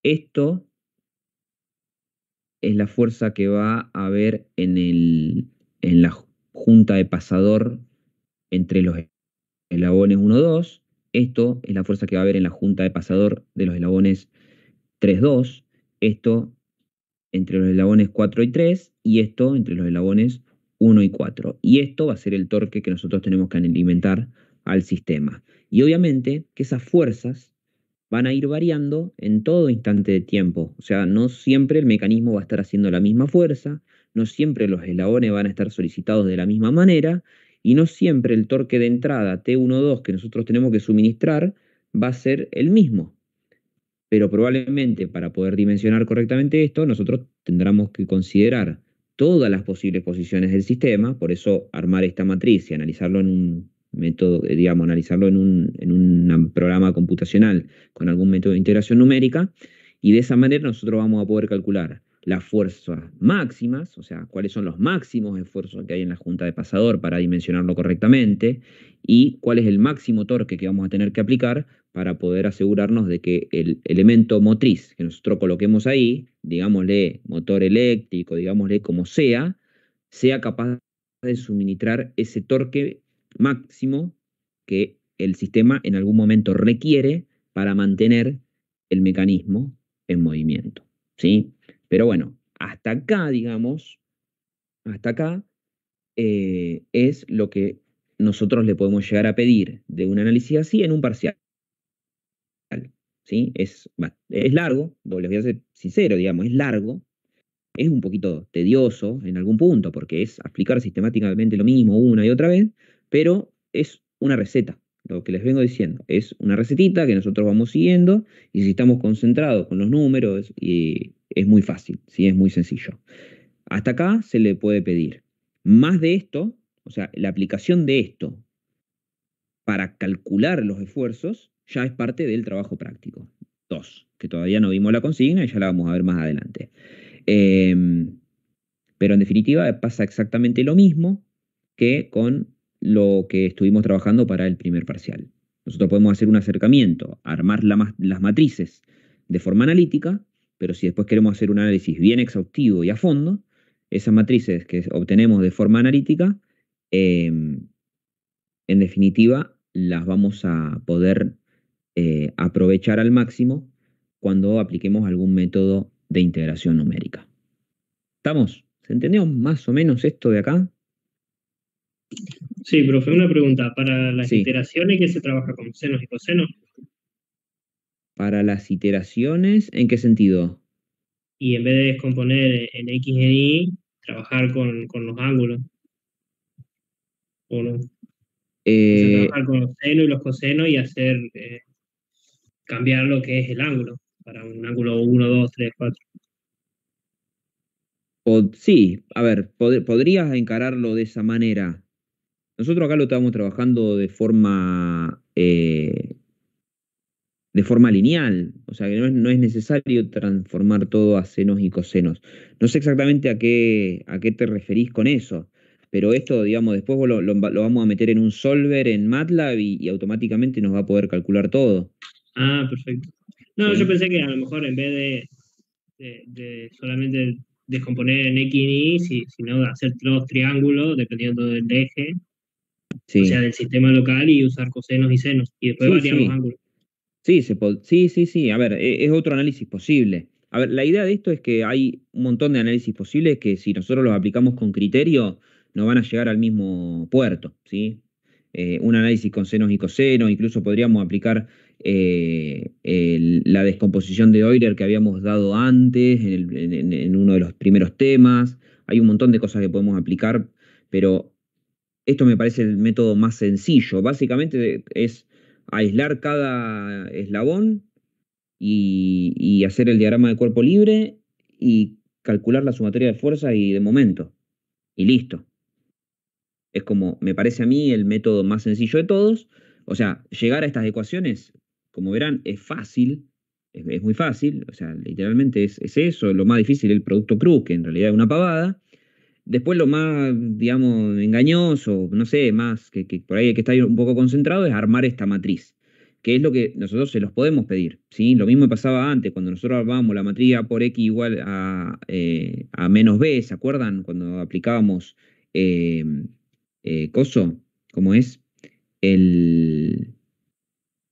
Speaker 2: esto es la fuerza que va a haber en la junta de pasador entre los eslabones 1, 2. Esto es la fuerza que va a haber en la junta de pasador de los eslabones 3, 2. Esto entre los eslabones 4 y 3 y esto entre los eslabones 1 y 4. Y esto va a ser el torque que nosotros tenemos que alimentar al sistema. Y obviamente que esas fuerzas van a ir variando en todo instante de tiempo. O sea, no siempre el mecanismo va a estar haciendo la misma fuerza, no siempre los eslabones van a estar solicitados de la misma manera y no siempre el torque de entrada T12 que nosotros tenemos que suministrar va a ser el mismo. Pero probablemente para poder dimensionar correctamente esto, nosotros tendremos que considerar todas las posibles posiciones del sistema, por eso armar esta matriz y analizarlo en un método, digamos, analizarlo en un programa computacional con algún método de integración numérica, y de esa manera nosotros vamos a poder calcular las fuerzas máximas, o sea, cuáles son los máximos esfuerzos que hay en la junta de pasador para dimensionarlo correctamente, y cuál es el máximo torque que vamos a tener que aplicar para poder asegurarnos de que el elemento motriz que nosotros coloquemos ahí, digámosle motor eléctrico, digámosle como sea capaz de suministrar ese torque máximo que el sistema en algún momento requiere para mantener el mecanismo en movimiento, ¿sí? Pero bueno, hasta acá, digamos, hasta acá es lo que nosotros le podemos llegar a pedir de un análisis así en un parcial. ¿Sí? Es largo, les voy a ser sincero, digamos, es largo, es un poquito tedioso en algún punto, porque es aplicar sistemáticamente lo mismo una y otra vez, pero es una receta, lo que les vengo diciendo, es una recetita que nosotros vamos siguiendo, y si estamos concentrados con los números, y es muy fácil, ¿sí? Es muy sencillo. Hasta acá se le puede pedir. Más de esto, o sea, la aplicación de esto para calcular los esfuerzos ya es parte del trabajo práctico. 2, que todavía no vimos la consigna y ya la vamos a ver más adelante. Pero en definitiva pasa exactamente lo mismo que con lo que estuvimos trabajando para el primer parcial. Nosotros podemos hacer un acercamiento, armar las matrices de forma analítica, pero si después queremos hacer un análisis bien exhaustivo y a fondo, esas matrices que obtenemos de forma analítica, en definitiva, las vamos a poder aprovechar al máximo cuando apliquemos algún método de integración numérica. ¿Estamos? ¿Se entendió más o menos esto de acá?
Speaker 3: Sí, profe, una pregunta. ¿Para las
Speaker 2: Sí.
Speaker 3: iteraciones que se trabaja con senos y cosenos?
Speaker 2: Para las iteraciones, ¿en qué sentido?
Speaker 3: Y en vez de descomponer en X en Y, trabajar con los ángulos. ¿O no? O sea,
Speaker 2: Eh,
Speaker 3: trabajar con los senos y los cosenos y hacer cambiar lo que es el ángulo para un ángulo 1, 2, 3, 4.
Speaker 2: sí, a ver, podrías encararlo de esa manera. Nosotros acá lo estamos trabajando de forma lineal, o sea que no es necesario transformar todo a senos y cosenos. No sé exactamente a qué te referís con eso, pero esto, digamos, después vos lo vamos a meter en un solver en MATLAB y automáticamente nos va a poder calcular todo.
Speaker 3: Ah, perfecto. No, yo
Speaker 2: ¿Sí?
Speaker 3: pensé que a lo mejor en vez de solamente descomponer en X y Y, sino de hacer los triángulos dependiendo del eje, o sea,
Speaker 2: Sí,
Speaker 3: del sistema local y usar cosenos y senos, y después
Speaker 2: sí,
Speaker 3: variar los
Speaker 2: sí.
Speaker 3: ángulos.
Speaker 2: Sí, sí. A ver, es otro análisis posible. A ver, la idea de esto es que hay un montón de análisis posibles que si nosotros los aplicamos con criterio, nos van a llegar al mismo puerto, ¿sí? Un análisis con senos y cosenos, incluso podríamos aplicar la descomposición de Euler que habíamos dado antes en uno de los primeros temas. Hay un montón de cosas que podemos aplicar, pero esto me parece el método más sencillo. Básicamente es aislar cada eslabón y hacer el diagrama de cuerpo libre y calcular la sumatoria de fuerzas y de momento. Y listo. Es como, me parece a mí, el método más sencillo de todos. O sea, llegar a estas ecuaciones, como verán, es fácil, es muy fácil. O sea, literalmente es eso. Lo más difícil es el producto cruz, que en realidad es una pavada. Después lo más, digamos, engañoso, no sé, más que por ahí hay que estar un poco concentrado es armar esta matriz, que es lo que nosotros se los podemos pedir, ¿sí? Lo mismo pasaba antes, cuando nosotros armábamos la matriz A por X igual a menos B, ¿se acuerdan? Cuando aplicábamos eh, coso, ¿cómo es? El,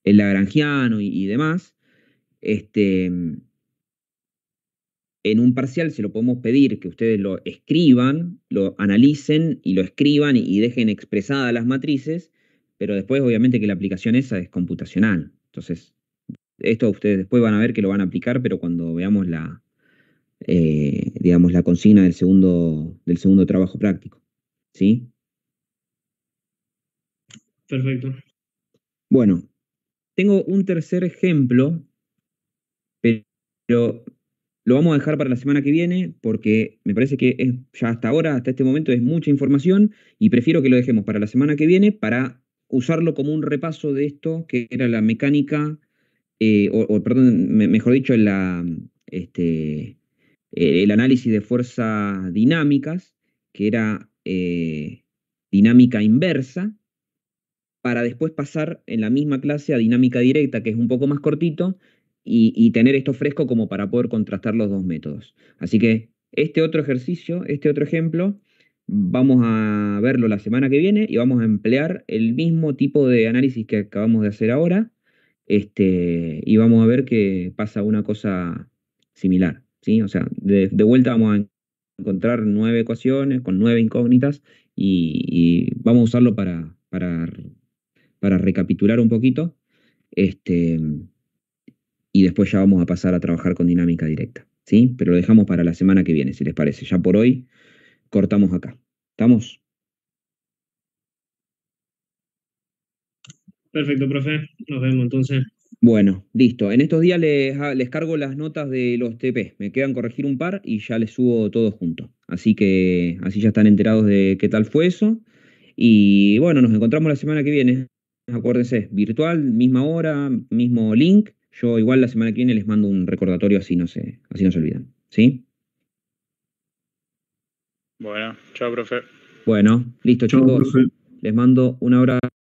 Speaker 2: el lagrangiano y demás. Este, en un parcial se lo podemos pedir que ustedes lo escriban, lo analicen y lo escriban y dejen expresadas las matrices, pero después obviamente que la aplicación esa es computacional. Entonces, esto ustedes después van a ver que lo van a aplicar, pero cuando veamos digamos, la consigna del segundo trabajo práctico. ¿Sí?
Speaker 3: Perfecto.
Speaker 2: Bueno, tengo un tercer ejemplo, pero lo vamos a dejar para la semana que viene porque me parece que ya hasta ahora, hasta este momento, es mucha información y prefiero que lo dejemos para la semana que viene para usarlo como un repaso de esto que era la mecánica, perdón, mejor dicho, el análisis de fuerzas dinámicas, que era dinámica inversa, para después pasar en la misma clase a dinámica directa, que es un poco más cortito, y tener esto fresco como para poder contrastar los dos métodos. Así que este otro ejercicio, este otro ejemplo, vamos a verlo la semana que viene y vamos a emplear el mismo tipo de análisis que acabamos de hacer ahora, y vamos a ver que pasa una cosa similar, ¿sí? O sea, de vuelta vamos a encontrar 9 ecuaciones con 9 incógnitas y vamos a usarlo para recapitular un poquito, este, y después ya vamos a pasar a trabajar con dinámica directa, ¿sí? Pero lo dejamos para la semana que viene, si les parece. Ya por hoy cortamos acá. ¿Estamos?
Speaker 3: Perfecto, profe. Nos vemos entonces.
Speaker 2: Bueno, listo. En estos días les cargo las notas de los TP. Me quedan corregir un par y ya les subo todo junto. Así que así ya están enterados de qué tal fue eso. Y bueno, nos encontramos la semana que viene. Acuérdense, virtual, misma hora, mismo link. Yo igual la semana que viene les mando un recordatorio así no se olvidan. ¿Sí?
Speaker 4: Bueno, chao, profe.
Speaker 2: Bueno, listo
Speaker 1: Chao,
Speaker 2: chicos.
Speaker 1: profe.
Speaker 2: Les mando un abrazo.